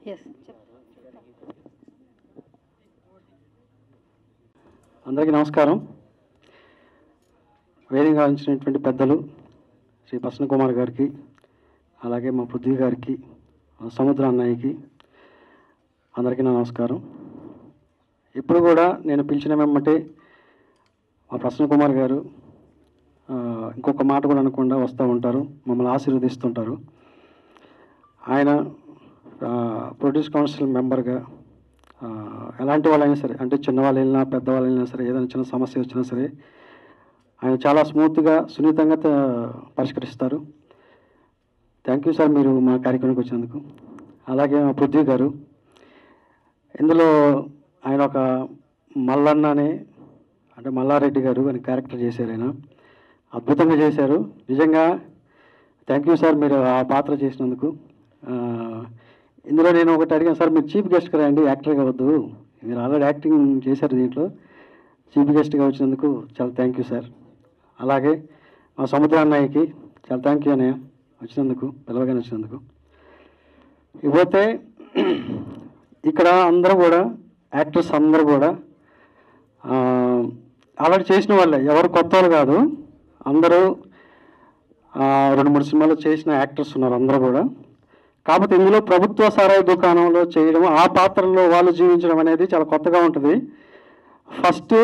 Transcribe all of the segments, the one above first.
Yes. అందరికీ నమస్కారం. వేదిక ఆలోచించినటువంటి పెద్దలు శ్రీ ప్రసన్న కుమార్ గారికి, అలాగే మా పృథ్వీ గారికి, సముద్ర అన్నయ్యకి అందరికీ నా నమస్కారం. ఇప్పుడు కూడా నేను పిలిచిన వెంబటే మా ప్రసన్న కుమార్ గారు ఇంకొక మాట కూడా అనకుండా వస్తూ ఉంటారు, మమ్మల్ని ఆశీర్వదిస్తుంటారు. ఆయన ప్రొడ్యూస్ కౌన్సిల్ మెంబర్గా ఎలాంటి వాళ్ళైనా సరే, అంటే చిన్నవాళ్ళు వెళ్ళినా పెద్దవాళ్ళు వెళ్ళినా సరే, ఏదైనా చిన్న సమస్య వచ్చినా సరే ఆయన చాలా స్మూత్గా సున్నితంగా పరిష్కరిస్తారు. థ్యాంక్ యూ సార్ మీరు మా కార్యక్రమానికి వచ్చినందుకు. అలాగే మా పృథ్వీ గారు, ఇందులో ఆయన ఒక మల్లన్న అని, అంటే మల్లారెడ్డి గారు అని క్యారెక్టర్ చేశారు. ఆయన అద్భుతంగా చేశారు. నిజంగా థ్యాంక్ యూ సార్ మీరు ఆ పాత్ర చేసినందుకు. ఇందులో నేను ఒకటి అడిగాను సార్, మీరు చీఫ్ గెస్ట్గా రండి, యాక్టర్గా వద్దు, మీరు ఆల్రెడీ యాక్టింగ్ చేశారు, దీంట్లో చీఫ్ గెస్ట్గా వచ్చినందుకు చాలా థ్యాంక్ యూ సార్. అలాగే మా సముద్ర అన్నయ్యకి చాలా థ్యాంక్ యూ అన్నయ్య వచ్చినందుకు, పిలవగానే వచ్చినందుకు. ఇకపోతే ఇక్కడ అందరూ కూడా యాక్టర్స్ అందరూ కూడా ఆల్రెడీ చేసిన వాళ్ళే, ఎవరు కొత్త వాళ్ళు కాదు, అందరూ 2-3 సినిమాలు చేసిన యాక్టర్స్ ఉన్నారు అందరూ కూడా. కాకపోతే ఇందులో ప్రభుత్వ సారాయి దుకాణంలో చేయడం, ఆ పాత్రలో వాళ్ళు జీవించడం అనేది చాలా కొత్తగా ఉంటుంది. ఫస్ట్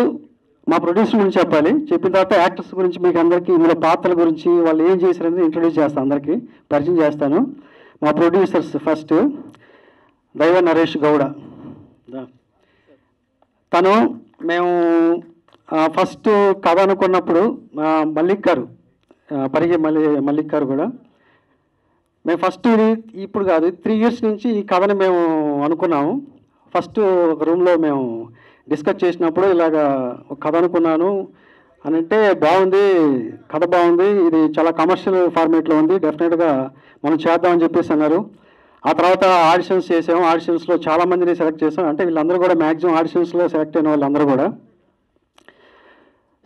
మా ప్రొడ్యూసర్ గురించి చెప్పాలి, చెప్పిన తర్వాత యాక్టర్స్ గురించి మీకు అందరికీ ఇందులో పాత్రల గురించి వాళ్ళు ఏం చేశారనేది ఇంట్రొడ్యూస్ చేస్తాను, అందరికీ పరిచయం చేస్తాను. మా ప్రొడ్యూసర్స్ ఫస్ట్ దైవ నరేష్ గౌడ. తను మేము ఫస్ట్ కథ అనుకున్నప్పుడు మల్లిక్ గారు, పరిగే మల్లిక్ గారు కూడా, మేము ఫస్ట్ ఇది ఇప్పుడు కాదు 3 years నుంచి ఈ కథని మేము అనుకున్నాము. ఫస్ట్ ఒక రూమ్లో మేము డిస్కస్ చేసినప్పుడు ఇలాగా ఒక కథ అనుకున్నాను అని అంటే, బాగుంది కథ, బాగుంది, ఇది చాలా కమర్షియల్ ఫార్మేట్లో ఉంది, డెఫినెట్గా మనం చేద్దామని చెప్పేసి అన్నారు. ఆ తర్వాత ఆడిషన్స్ చేసాము, ఆడిషన్స్లో చాలామందిని సెలెక్ట్ చేసాం, అంటే వీళ్ళందరూ కూడా మ్యాక్సిమం ఆడిషన్స్లో సెలెక్ట్ అయిన వాళ్ళందరూ కూడా.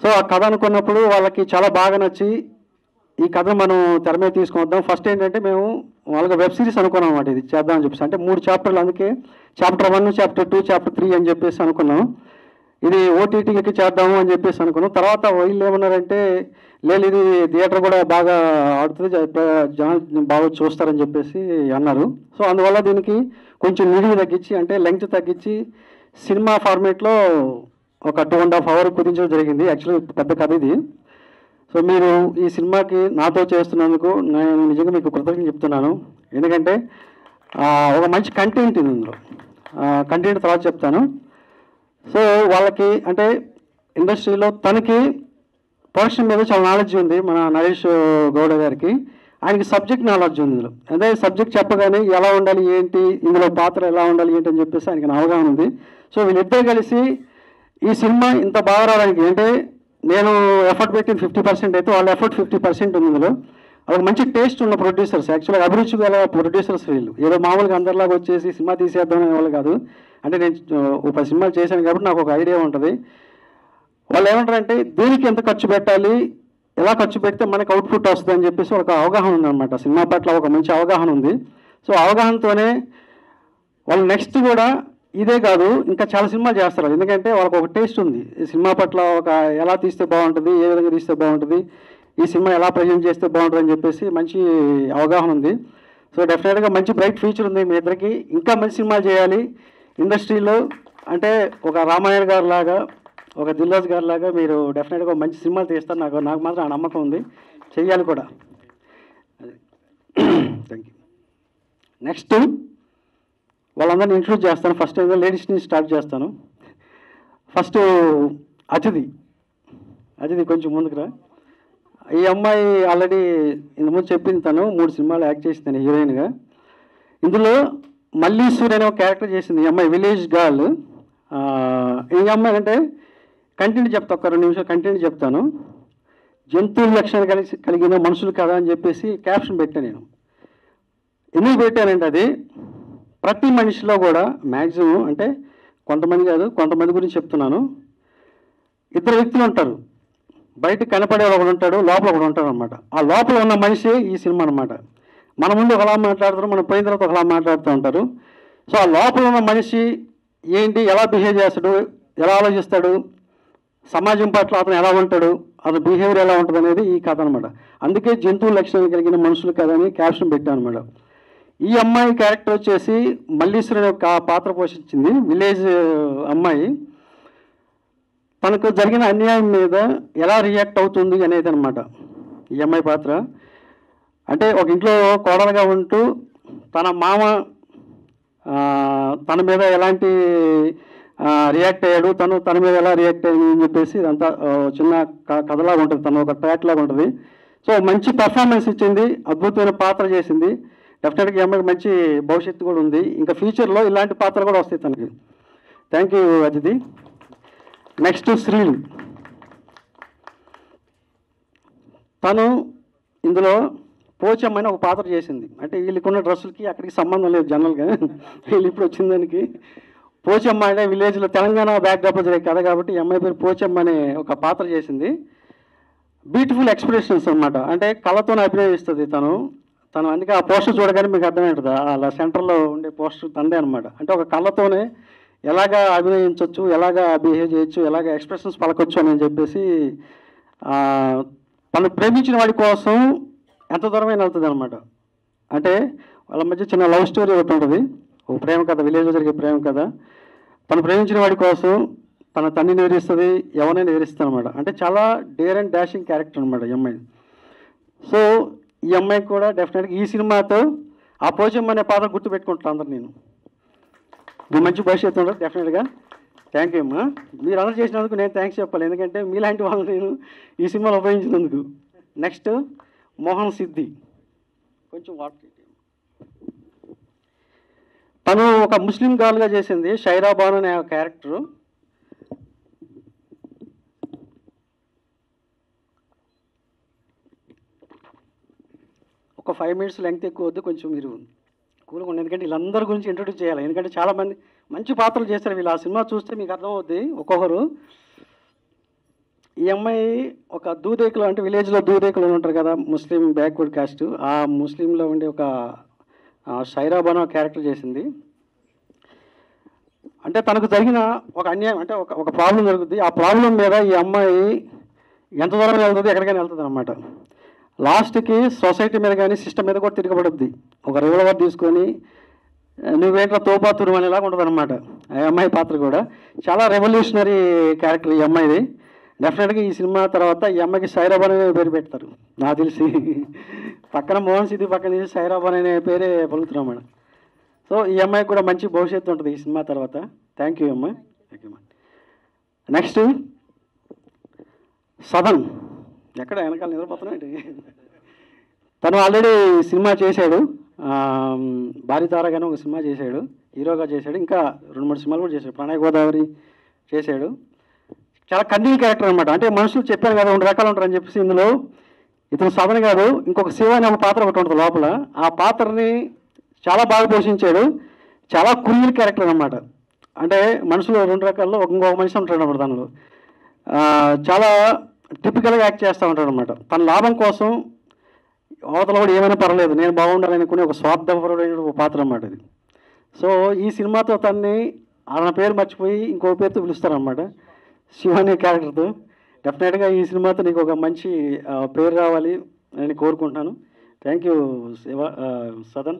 సో ఆ కథ అనుకున్నప్పుడు వాళ్ళకి చాలా బాగా నచ్చి ఈ కథ మనం తెర మీద తీసుకొద్దాం. ఫస్ట్ ఏంటంటే మేము వాళ్ళకి వెబ్ సిరీస్ అనుకున్నాం అన్నమాట, ఇది చేద్దామని చెప్పేసి. అంటే 3 chapters, అందుకే Chapter 1, Chapter 2, Chapter 3 అని చెప్పేసి అనుకున్నాం. ఇది ఓటీటీకి చేద్దాము అని చెప్పేసి అనుకున్నాం. తర్వాత వీళ్ళు ఏమన్నారంటే, లేదు ఇది థియేటర్ కూడా బాగా ఆడుతుంది, జనాలు బాగా చూస్తారని చెప్పేసి అన్నారు. సో అందువల్ల దీనికి కొంచెం నిడివి తగ్గించి, అంటే లెంగ్త్ తగ్గించి సినిమా ఫార్మేట్లో ఒక 2.5 hours కుదించడం జరిగింది. యాక్చువల్లీ పెద్ద కథ ఇది. సో మీరు ఈ సినిమాకి నాతో చేస్తున్నందుకు నేను నిజంగా మీకు కృతజ్ఞతలు చెప్తున్నాను. ఎందుకంటే ఒక మంచి కంటెంట్ ఉంది ఇందులో, కంటెంట్ తర్వాత చెప్తాను. సో వాళ్ళకి అంటే ఇండస్ట్రీలో తనకి ప్రొడక్షన్ మీద చాలా నాలెడ్జ్ ఉంది, మన నరేష్ గౌడ గారికి. ఆయనకి సబ్జెక్ట్ నాలెడ్జ్ ఉంది ఇందులో. అదే సబ్జెక్ట్ చెప్పగానే ఎలా ఉండాలి ఏంటి, ఇందులో పాత్ర ఎలా ఉండాలి ఏంటి అని చెప్పేసి ఆయనకి అవగాహన ఉంది. సో వీళ్ళిద్దరు కలిసి ఈ సినిమా ఇంత బాగా రావడానికి, అంటే నేను ఎఫర్ట్ పెట్టింది 50% అయితే వాళ్ళ ఎఫర్ట్ 50% ఉంది ఇందులో. ఒక మంచి టేస్ట్ ఉన్న ప్రొడ్యూసర్స్, యాక్చువల్గా అభిరుచి గల ప్రొడ్యూసర్స్ వీళ్ళు. ఏదో మామూలుగా అందరిలాగా వచ్చేసి సినిమా తీసేద్దాం అనే వాళ్ళు కాదు. అంటే నేను ఒక 10 సినిమాలు చేశాను కాబట్టి నాకు ఒక ఐడియా ఉంటుంది. వాళ్ళు ఏమంటారంటే దీనికి ఎంత ఖర్చు పెట్టాలి, ఎలా ఖర్చు పెడితే మనకు అవుట్పుట్ వస్తుంది అని చెప్పేసి ఒక అవగాహన ఉందన్నమాట. సినిమా పట్ల ఒక మంచి అవగాహన ఉంది. సో అవగాహనతోనే వాళ్ళు నెక్స్ట్ కూడా ఇదే కాదు ఇంకా చాలా సినిమాలు చేస్తారు. ఎందుకంటే వాళ్ళకి ఒక టేస్ట్ ఉంది ఈ సినిమా పట్ల, ఒక ఎలా తీస్తే బాగుంటుంది, ఏ విధంగా తీస్తే బాగుంటుంది, ఈ సినిమా ఎలా ప్రజెంట్ చేస్తే బాగుంటుంది అని చెప్పేసి మంచి అవగాహన ఉంది. సో డెఫినెట్గా మంచి బ్రైట్ ఫ్యూచర్ ఉంది మీ ఇద్దరికి. ఇంకా మంచి సినిమాలు చేయాలి ఇండస్ట్రీలో. అంటే ఒక రామాయణ గారి లాగా, ఒక దిల్రాజు గారి లాగా మీరు డెఫినెట్గా మంచి సినిమాలు తీస్తారు. నాకు మాత్రం ఆ నమ్మకం ఉంది, చెయ్యాలి కూడా. Thank you. నెక్స్ట్ వాళ్ళందరినీ ఇంట్రొడ్యూస్ చేస్తాను. ఫస్ట్ ఏదో లేడీస్ నుంచి స్టార్ట్ చేస్తాను. ఫస్ట్ అతిథి కొంచెం ముందుకురా. ఈ అమ్మాయి ఆల్రెడీ ఇంతకుముందు చెప్పింది, తను 3 సినిమాలు యాక్ట్ చేసింది హీరోయిన్గా. ఇందులో మల్లీశ్వరి అనే ఒక క్యారెక్టర్ చేసింది ఈ అమ్మాయి, విలేజ్ గర్ల్. ఈ అమ్మాయి అంటే కంటెంట్ చెప్తా, ఒక 2 నిమిషాలు కంటెంట్ చెప్తాను. జంతువుల లక్షణాలు కలిగిన మనుషులు కదా అని చెప్పేసి క్యాప్షన్ పెట్టాను నేను. ఎందుకు పెట్టానంటే అది ప్రతి మనిషిలో కూడా మ్యాక్సిమం, అంటే కొంతమంది కాదు కొంతమంది గురించి చెప్తున్నాను, 2 వ్యక్తులు ఉంటారు. బయట కనపడే ఒకడు ఉంటాడు, లోపల ఒకడు ఉంటాడు అనమాట. ఆ లోపల ఉన్న మనిషి ఈ సినిమా అనమాట. మన ముందు ఒకలా మాట్లాడతారు, మనం పోయిన తర్వాత ఒకలా మాట్లాడుతూ ఉంటారు. సో ఆ లోపల ఉన్న మనిషి ఏంటి, ఎలా బిహేవ్ చేస్తాడు, ఎలా ఆలోచిస్తాడు, సమాజం పట్ల అతను ఎలా ఉంటాడు, అతని బిహేవియర్ ఎలా ఉంటుంది అనేది ఈ కథ అనమాట. అందుకే జంతువు లక్షణాలు కలిగిన మనుషులు కథ అని క్యాప్షన్ పెట్టాను అనమాట. ఈ అమ్మాయి క్యారెక్టర్ వచ్చేసి మల్లీశ్వరుని యొక్క పాత్ర పోషించింది. విలేజ్ అమ్మాయి తనకు జరిగిన అన్యాయం మీద ఎలా రియాక్ట్ అవుతుంది అనేది అనమాట ఈ అమ్మాయి పాత్ర. అంటే ఒక ఇంట్లో కోడలుగా ఉంటూ తన మామ తన మీద ఎలాంటి రియాక్ట్ అయ్యాడు, తన మీద ఎలా రియాక్ట్ అయ్యింది అని చెప్పేసి ఇదంతా చిన్న కథలాగా ఉంటుంది, తను ఒక ట్రాక్ లాగా ఉంటుంది. సో మంచి పర్ఫార్మెన్స్ ఇచ్చింది, అద్భుతమైన పాత్ర చేసింది. డెఫినెట్గా ఈ అమ్మాయికి మంచి భవిష్యత్తు కూడా ఉంది. ఇంకా ఫ్యూచర్లో ఇలాంటి పాత్రలు కూడా వస్తాయి తనకి. Thank you Aditi. నెక్స్ట్ శ్రీలు. తను ఇందులో పోచమ్మని ఒక పాత్ర చేసింది. అంటే వీళ్ళకున్న డ్రెస్సులకి అక్కడికి సంబంధం లేదు జనరల్గా, వీళ్ళు ఇప్పుడు వచ్చిన దానికి. పోచమ్మ అంటే విలేజ్లో తెలంగాణ బ్యాక్డ్రాప్లో జరిగే కథ కాబట్టి ఈ అమ్మాయి పేరు పోచమ్మ అనే ఒక పాత్ర చేసింది. బ్యూటిఫుల్ ఎక్స్ప్రెషన్స్ అనమాట, అంటే కళతోనే అభినయిస్తుంది తను. అందుకే ఆ పోస్టర్ చూడగానే మీకు అర్థమవుతుంది, అలా సెంటర్లో ఉండే పోస్టర్ తందే అనమాట. అంటే ఒక కళ్ళతోనే ఎలాగా అభినయించవచ్చు, ఎలాగా బిహేవ్ చేయొచ్చు, ఎలాగ ఎక్స్ప్రెషన్స్ పలకొచ్చు అని చెప్పేసి తను ప్రేమించిన వాడి కోసం ఎంత దూరమైన వెళ్తుంది అనమాట. అంటే వాళ్ళ మధ్య చిన్న లవ్ స్టోరీ ఒకటి ఉంటుంది, ఒక ప్రేమ కథ, విలేజ్లో జరిగే ప్రేమ కథ. తను ప్రేమించిన వాడి కోసం తన తండ్రిని ఎదిరిస్తుంది, ఎవరైనా ఎదిరిస్తుంది అనమాట. అంటే చాలా డేర్ అండ్ డాషింగ్ క్యారెక్టర్ అనమాట ఈ అమ్మాయి. సో ఈ అమ్మాయికి కూడా డెఫినెట్గా ఈ సినిమాతో ఆ పోచమ్మ అనే పాత్ర గుర్తుపెట్టుకుంటాను అందరు. నేను మంచి భవిష్యత్తు ఉండదు డెఫినెట్గా. థ్యాంక్ యూ అమ్మా. మీరు అందరూ చేసినందుకు నేను థ్యాంక్స్ చెప్పాలి, ఎందుకంటే మీలాంటి వాళ్ళు నేను ఈ సినిమాలో ఉపయోగించినందుకు. నెక్స్ట్ మోహన్ సిద్ధి. కొంచెం వాటర్. తను ఒక ముస్లిం గర్ల్గా చేసింది షైరా బాను అనే క్యారెక్టరు. ఒక 5 minutes లెంగ్త్ ఎక్కువ వద్దు, కొంచెం మీరు కూల్గా ఉండి, ఎందుకంటే వీళ్ళందరి గురించి ఇంట్రొడ్యూస్ చేయాలి. ఎందుకంటే చాలామంది మంచి పాత్రలు చేస్తారు వీళ్ళు. ఆ సినిమా చూస్తే మీకు అర్థమవుద్ది ఒక్కొక్కరు. ఈ అమ్మాయి ఒక దూదేకులు, అంటే విలేజ్లో దూదేకులు ఉంటారు కదా, ముస్లిం బ్యాక్వర్డ్ కాస్ట్, ఆ ముస్లింలో ఉండే ఒక షైరా బాను క్యారెక్టర్ చేసింది. అంటే తనకు జరిగిన ఒక అన్యాయం, అంటే ఒక ప్రాబ్లం జరుగుతుంది. ఆ ప్రాబ్లం మీద ఈ అమ్మాయి ఎంత దూరం వెళ్తుంది, ఎక్కడికైనా వెళ్తుంది అనమాట. లాస్ట్కి సొసైటీ మీద కానీ సిస్టమ్ మీద కూడా తిరగబడుద్ది. ఒక రివల్వర్ తీసుకొని నువ్వేంట్రా తోపాతురు అనేలాగా ఉంటుంది అనమాట ఆ అమ్మాయి పాత్ర కూడా. చాలా రెవల్యూషనరీ క్యారెక్టర్ ఈ అమ్మాయిది. డెఫినెట్గా ఈ సినిమా తర్వాత ఈ అమ్మాయికి సైరాబాన్ అనే పేరు పెడతారు నాకు తెలిసి. పక్కన మోహన్ సిద్ధి పక్కన తీసి సైరాబాన్ అనే పేరే పలుకుతున్నాం మేడం. సో ఈ అమ్మాయికి కూడా మంచి భవిష్యత్తు ఉంటుంది ఈ సినిమా తర్వాత. థ్యాంక్ యూ అమ్మాయి. Thank you. నెక్స్ట్ సదన్. ఎక్కడ వెనకాల నిద్రపోతున్నాడు. తను ఆల్రెడీ సినిమా చేశాడు, భారీతారగానే ఒక సినిమా చేశాడు, హీరోగా చేశాడు. ఇంకా 2-3 సినిమాలు కూడా చేశాడు, ప్రణయ్ గోదావరి చేశాడు. చాలా కన్నీల్ క్యారెక్టర్ అనమాట. అంటే మనుషులు చెప్పారు కదా 2 రకాలు ఉంటారని చెప్పేసి, ఇందులో ఇతను సదన్ కాదు, ఇంకొక శివ అనే ఒక పాత్ర ఒకటి ఉంటుంది లోపల. ఆ పాత్రని చాలా బాగా పోషించాడు. చాలా కురియల్ క్యారెక్టర్ అనమాట. అంటే మనుషులు 2 రకాల్లో ఇంకొక మనిషి ఉంటాడు అన్నమాట. దానిలో చాలా టిపికల్గా యాక్ట్ చేస్తూ ఉంటాడు అనమాట. తన లాభం కోసం అవతల కూడా ఏమైనా పర్లేదు, నేను బాగుండాలనుకునే ఒక స్వార్థపరుడైన ఒక పాత్ర అన్నమాట ఇది. సో ఈ సినిమాతో తన్ని అతని పేరు మర్చిపోయి ఇంకో పేరుతో పిలుస్తారనమాట, శివ అనే క్యారెక్టర్తో. డెఫినెట్గా ఈ సినిమాతో నీకు ఒక మంచి పేరు రావాలి అని కోరుకుంటున్నాను. Thank you Shiva Sadan.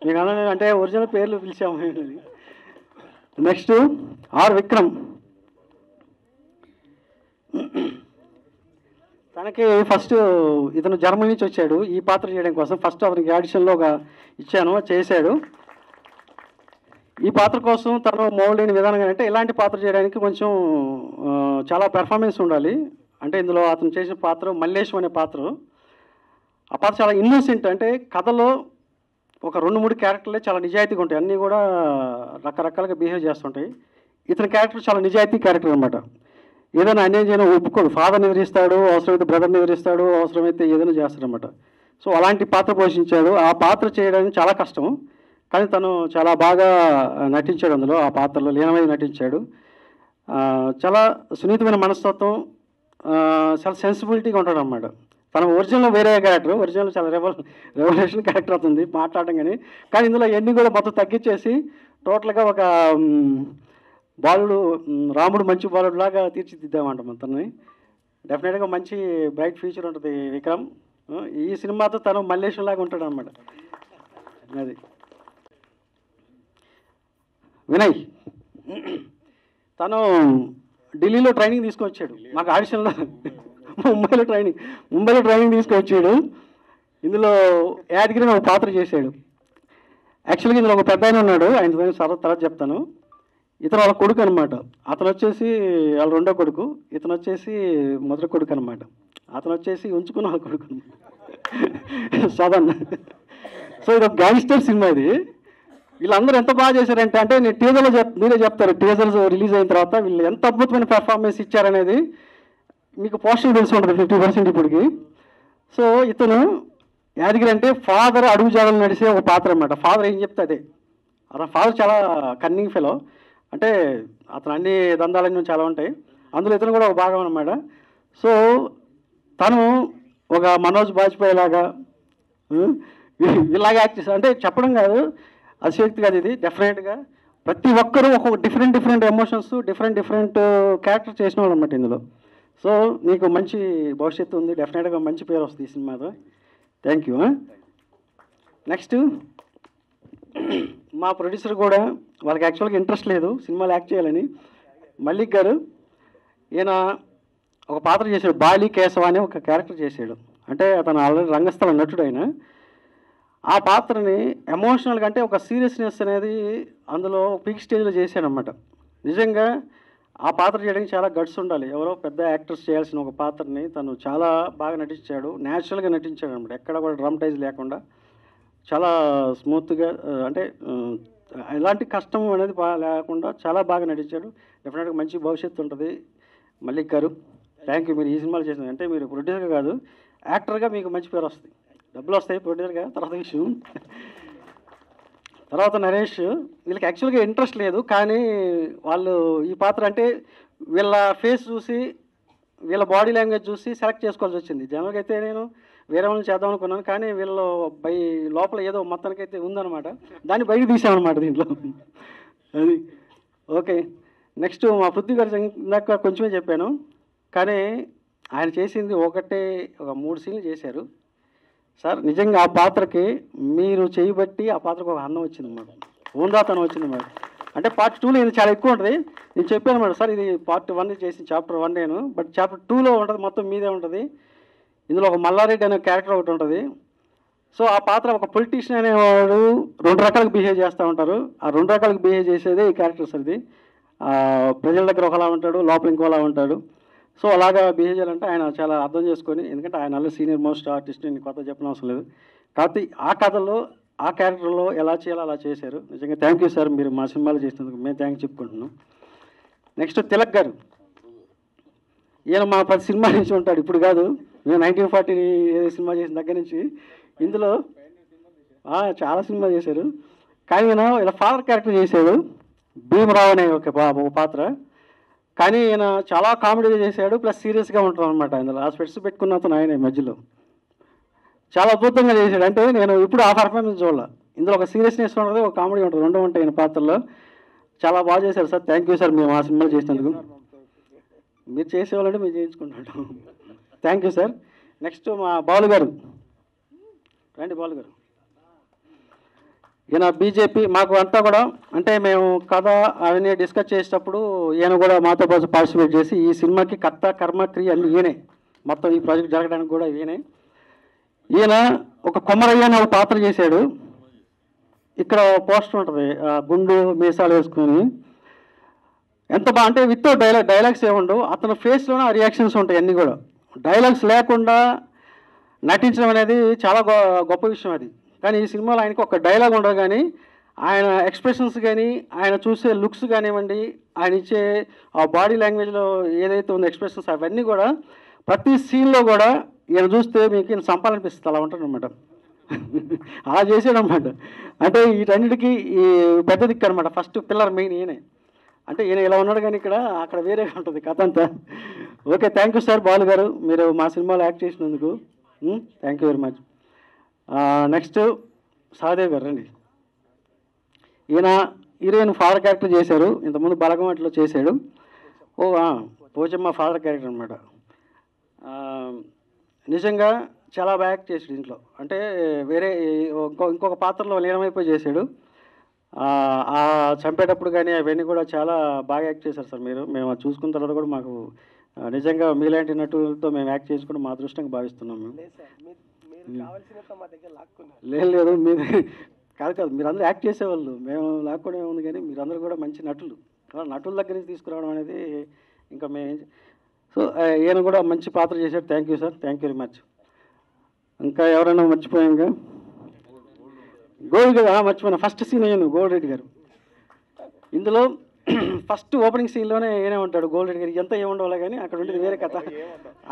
మీకు అంటే ఒరిజినల్ పేర్లు పిలిచాము. Next are Vikram. తనకి ఫస్ట్ ఇతను జర్మనీ నుంచి వచ్చాడు ఈ పాత్ర చేయడం కోసం. ఫస్ట్ అతనికి ఆడిషన్లో ఇచ్చాను, చేశాడు. ఈ పాత్ర కోసం తను మోల్డ్ అయిన విధానంగా, అంటే ఇలాంటి పాత్ర చేయడానికి కొంచెం చాలా పెర్ఫార్మెన్స్ ఉండాలి. అంటే ఇందులో అతను చేసిన పాత్ర మల్లేశం అనే పాత్ర. ఆ పాత్ర చాలా ఇన్నోసెంట్. అంటే కథలో ఒక 2-3 క్యారెక్టర్లే చాలా నిజాయితీగా ఉంటాయి, అన్నీ కూడా రకరకాలుగా బిహేవ్ చేస్తుంటాయి. ఇతని క్యారెక్టర్ చాలా నిజాయితీ క్యారెక్టర్ అనమాట. ఏదైనా అన్యాయం చేయడం ఒప్పుకోడు. ఫాదర్ని ఎదిరిస్తాడు, అవసరమైతే బ్రదర్ని ఎదిరిస్తాడు, అవసరమైతే ఏదైనా చేస్తాడనమాట. సో అలాంటి పాత్ర పోషించాడు. ఆ పాత్ర చేయడానికి చాలా కష్టం, కానీ తను చాలా బాగా నటించాడు అందులో. ఆ పాత్రలో లీనమై నటించాడు. చాలా సున్నితమైన మనస్తత్వం, చాలా సెన్సిబిలిటీగా ఉంటాడు అన్నమాట. తన ఒరిజినల్ వేరే క్యారెక్టర్, ఒరిజినల్ చాలా రెవల్యూషన్ క్యారెక్టర్ అవుతుంది మాట్లాడడం కానీ ఇందులో ఎన్ని కూడా మొత్తం తగ్గించేసి టోటల్గా ఒక బాలుడు, రాముడు మంచి బాలుడు లాగా తీర్చిదిద్దామంట మొత్తాన్ని. డెఫినెట్గా మంచి బ్రైట్ ఫ్యూచర్ ఉంటుంది విక్రమ్. ఈ సినిమాతో తను మల్లేశం లాగా ఉంటాడు అనమాట. అది వినయ్ తను ఢిల్లీలో ట్రైనింగ్ తీసుకొచ్చాడు మాకు ఆడిషన్లో. ముంబైలో ట్రైనింగ్ తీసుకొచ్చాడు. ఇందులో యాదగిరిని ఒక పాత్ర చేశాడు. యాక్చువల్గా ఇందులో ఒక పెద్ద ఆయన ఉన్నాడు, ఆయన తర్వాత చెప్తాను. ఇతను వాళ్ళ కొడుకు అనమాట. అతను వచ్చేసి వాళ్ళ రెండో కొడుకు, ఇతను వచ్చేసి మొదటి కొడుకు అనమాట. అతను వచ్చేసి ఉంచుకున్న వాళ్ళ కొడుకు అనమాట, సదన్. సో ఇది ఒక గ్యాంగ్స్టర్ సినిమా. ఇది వీళ్ళందరూ ఎంత బాగా చేశారంటే, అంటే నేను టీజర్లో మీరే చెప్తారు, టీజర్స్ రిలీజ్ అయిన తర్వాత వీళ్ళు ఎంత అద్భుతమైన పెర్ఫార్మెన్స్ ఇచ్చారనేది మీకు పోస్టర్ తెలిసి ఉంటుంది 50% ఇప్పటికి. సో ఇతను యాదగిరి అంటే ఫాదర్ అడుగు జాడలు నడిసే ఒక పాత్ర అనమాట. ఫాదర్ ఏం చెప్తే అదే. అతను ఫాదర్ చాలా కన్నింగ్ ఫెలో, అంటే అతను అన్ని దందాలన్నీ చాలా ఉంటాయి, అందులో ఇతను కూడా ఒక భాగం అనమాట. సో తను ఒక మనోజ్ బాజ్పేయి లాగా ఇలాగా యాక్ట్ చేశారు. అంటే చెప్పడం కాదు, అతిశక్తి కాదు ఇది. డెఫినెట్గా ప్రతి ఒక్కరూ ఒక్కొక్క డిఫరెంట్ ఎమోషన్స్, డిఫరెంట్ క్యారెక్టర్ చేసిన వాళ్ళు అనమాట ఇందులో. సో నీకు మంచి భవిష్యత్తు ఉంది, డెఫినెట్గా మంచి పేరు వస్తుంది ఈ సినిమాతో. Thank you. నెక్స్ట్ మా ప్రొడ్యూసర్ కూడా, వాళ్ళకి యాక్చువల్గా ఇంట్రెస్ట్ లేదు సినిమాలు యాక్ట్ చేయాలని, మల్లిక్ గారు. ఈయన ఒక పాత్ర చేశాడు, బాలి కేశవ అనే ఒక క్యారెక్టర్ చేశాడు. అంటే అతను ఆల్రెడీ రంగస్థల నటుడు. ఆయన ఆ పాత్రని ఎమోషనల్గా, అంటే ఒక సీరియస్నెస్ అనేది అందులో పీక్ స్టేజ్లో చేశాడనమాట. నిజంగా ఆ పాత్ర చేయడానికి చాలా గట్స్ ఉండాలి. ఎవరో పెద్ద యాక్టర్స్ చేయాల్సిన ఒక పాత్రని తను చాలా బాగా నటించాడు, న్యాచురల్గా నటించాడు అనమాట. ఎక్కడ కూడా డ్రామటైజ్ లేకుండా చాలా స్మూత్గా, అంటే ఎలాంటి కష్టం అనేది లేకుండా చాలా బాగా నటించాడు. డెఫినెట్గా మంచి భవిష్యత్తు ఉంటుంది మల్లిక్ గారు. Thank you. మీరు ఈ సినిమాలు చేసిన, అంటే మీరు ప్రొడ్యూసర్గా కాదు యాక్టర్గా మీకు మంచి పేరు వస్తుంది, డబ్బులు వస్తాయి ప్రొడ్యూసర్గా. తర్వాత విషయం, తర్వాత నరేష్. వీళ్ళకి యాక్చువల్గా ఇంట్రెస్ట్ లేదు, కానీ వాళ్ళు ఈ పాత్ర అంటే వీళ్ళ ఫేస్ చూసి, వీళ్ళ బాడీ లాంగ్వేజ్ చూసి సెలెక్ట్ చేసుకోవాల్సి వచ్చింది. జనరల్గా అయితే నేను వేరే వాళ్ళని చేద్దాం అనుకున్నాను, కానీ వీళ్ళు లోపల ఏదో మొత్తానికైతే ఉందన్నమాట, దాన్ని బయట తీసామన్నమాట దీంట్లో. అది ఓకే. నెక్స్ట్ మా పృథ్వీ గారు ఇందాక కొంచెమే చెప్పాను, కానీ ఆయన చేసింది ఒక 3 సీన్లు చేశారు సార్. నిజంగా ఆ పాత్రకి మీరు చేయబట్టి ఆ పాత్రకు ఒక అన్నం వచ్చిందన్నమాట, ఊందాతనం వచ్చిందన్నమాట. అంటే పార్ట్ 2లో ఇది చాలా ఎక్కువ ఉంటుంది. నేను చెప్పాను అన్నమాట, సార్ ఇది పార్ట్ 1 చేసి చాప్టర్ 1 నేను, బట్ చాప్టర్ 2లో ఉంటుంది, మొత్తం మీదే ఉంటుంది. ఇందులో ఒక మల్లారెడ్డి అనే క్యారెక్టర్ ఒకటి ఉంటుంది. సో ఆ పాత్ర ఒక పొలిటీషియన్ అనేవాడు 2 రకాలకు బిహేవ్ చేస్తూ ఉంటారు. ఆ 2 రకాలకు బిహేవ్ చేసేదే ఈ క్యారెక్టర్ సార్. ఇది ప్రజల దగ్గర ఒకలా ఉంటాడు, లోపల ఇంకోలా ఉంటాడు. సో అలాగా బిహేవ్ చేయాలంటే ఆయన చాలా అర్థం చేసుకొని, ఎందుకంటే ఆయన అలా సీనియర్ మోస్ట్ ఆర్టిస్ట్, నేను కొత్త చెప్పిన అవసరం లేదు. కాబట్టి ఆ కథలో, ఆ క్యారెక్టర్లో ఎలా చేయాలో అలా చేశారు. నిజంగా థ్యాంక్ యూ సార్, మీరు మా సినిమాలు చేసినందుకు మేము థ్యాంక్స్ చెప్పుకుంటున్నాం. నెక్స్ట్ తిలక్ గారు. ఈయన మా 10 సినిమా నుంచి ఉంటాడు, ఇప్పుడు కాదు, మేము 1940 సినిమా చేసిన దగ్గర నుంచి. ఇందులో చాలా సినిమా చేశారు, కానీ ఈయన ఇలా ఫాదర్ క్యారెక్టర్ చేశాడు, భీమరావు అనే ఒక పాత్ర. కానీ ఈయన చాలా కామెడీగా చేశాడు, ప్లస్ సీరియస్గా ఉంటాడు అనమాట. ఇందులో ఆ స్పెట్స్ పెట్టుకున్న అతను ఆయన మధ్యలో చాలా అద్భుతంగా చేశాడు. అంటే నేను ఇప్పుడు ఆ పర్ఫార్మెన్స్ చూడాల. ఇందులో ఒక సీరియస్నెస్ ఉంటుంది, ఒక కామెడీ ఉంటుంది, 2 ఉంటాయి ఈయన పాత్రలో. చాలా బాగా చేశారు సార్. థ్యాంక్ యూ సార్, మేము ఆ సినిమాలు చేసినందుకు. మీరు చేసేవాళ్ళంటే మేము చేయించుకుంటాం. Thank you sir. నెక్స్ట్ మా బాలు గారు. రండి బాలు గారు. ఈయన బీజేపీ మాకు అంతా కూడా, అంటే మేము కథ అవన్నీ డిస్కస్ చేసేటప్పుడు ఈయన కూడా మాతో పాటు పార్టిసిపేట్ చేసి ఈ సినిమాకి కర్త కర్మ క్రియ అన్నీ ఈయనే, మొత్తం ఈ ప్రాజెక్ట్ జరగడానికి కూడా ఈయనే. ఈయన ఒక కొమరయ్య అనే ఒక పాత్ర చేశాడు. ఇక్కడ పోస్టర్ ఉంటుంది, గుండు మీసాలు వేసుకొని, ఎంత బాగా అంటే విత్ డైలాగ్స్ ఏముండవు, అతని ఫేస్లోనే ఆ రియాక్షన్స్ ఉంటాయి అన్నీ కూడా. డైలాగ్స్ లేకుండా నటించడం అనేది చాలా గొప్ప విషయం అది. కానీ ఈ సినిమాలో ఆయనకి ఒక డైలాగ్ ఉండదు, కానీ ఆయన ఎక్స్ప్రెషన్స్ కానీ, ఆయన చూసే లుక్స్ కానివ్వండి, ఆయన ఇచ్చే ఆ బాడీ లాంగ్వేజ్లో ఏదైతే ఉందో ఎక్స్ప్రెషన్స్, అవన్నీ కూడా ప్రతి సీన్లో కూడా ఈయన చూస్తే మీకు ఈయన సంపాలనిపిస్తుంది, అలా ఉంటాడు అనమాట. అలా చేసాడు అనమాట. అంటే వీటన్నిటికీ ఈ పెద్ద దిక్కు అనమాట, ఫస్ట్ పిల్లర్ మెయిన్ ఈయనే. అంటే ఈయన ఇలా ఉన్నాడు, కానీ అక్కడ వేరేగా ఉంటుంది కథ అంతా. Okay, thank you sir Balu గారు, మీరు మా సినిమాలో యాక్ట్ చేసినందుకు. Thank you very much. Next Sahadev గారు రండి. ఈయన హీరోయిన్ ఫాదర్ క్యారెక్టర్ చేశారు, ఇంతకుముందు బలగమట్లో చేశాడు. పోచమ్మ ఫాదర్ క్యారెక్టర్ అనమాట. నిజంగా చాలా బాగా యాక్ట్ చేసాడు దీంట్లో. అంటే వేరే ఇంకొక పాత్రలో లీనమైపోయి చేశాడు. చంపేటప్పుడు కానీ అవన్నీ కూడా చాలా బాగా యాక్ట్ చేశారు సార్ మీరు. మేము చూసుకున్న తర్వాత కూడా మాకు నిజంగా మీలాంటి నటులతో మేము యాక్ట్ చేసుకుంటే మా అదృష్టంగా భావిస్తున్నాం మేము. లేదు మీరు కాదు మీరందరూ యాక్ట్ చేసేవాళ్ళు, మేము లాక్కోవడం ఏముంది, కానీ మీరందరూ కూడా మంచి నటులు. నటుల దగ్గర నుంచి తీసుకురావడం అనేది ఇంకా మేము. సో ఈయన కూడా మంచి పాత్ర చేశాడు. Thank you sir, thank you very much. ఇంకా ఎవరైనా మర్చిపోయాక గోల్డ్ గారు మర్చిపోయినా ఫస్ట్ సీన్ అయ్యాను గోల్డ్ రెడ్డి గారు. ఇందులో ఫస్ట్ ఓపెనింగ్ సీన్లోనే ఏనే ఉంటాడు గోల్డ్ రెడ్డి గారికి. ఎంత ఏముండవాలి కానీ అక్కడ ఉండేది వేరే కథ.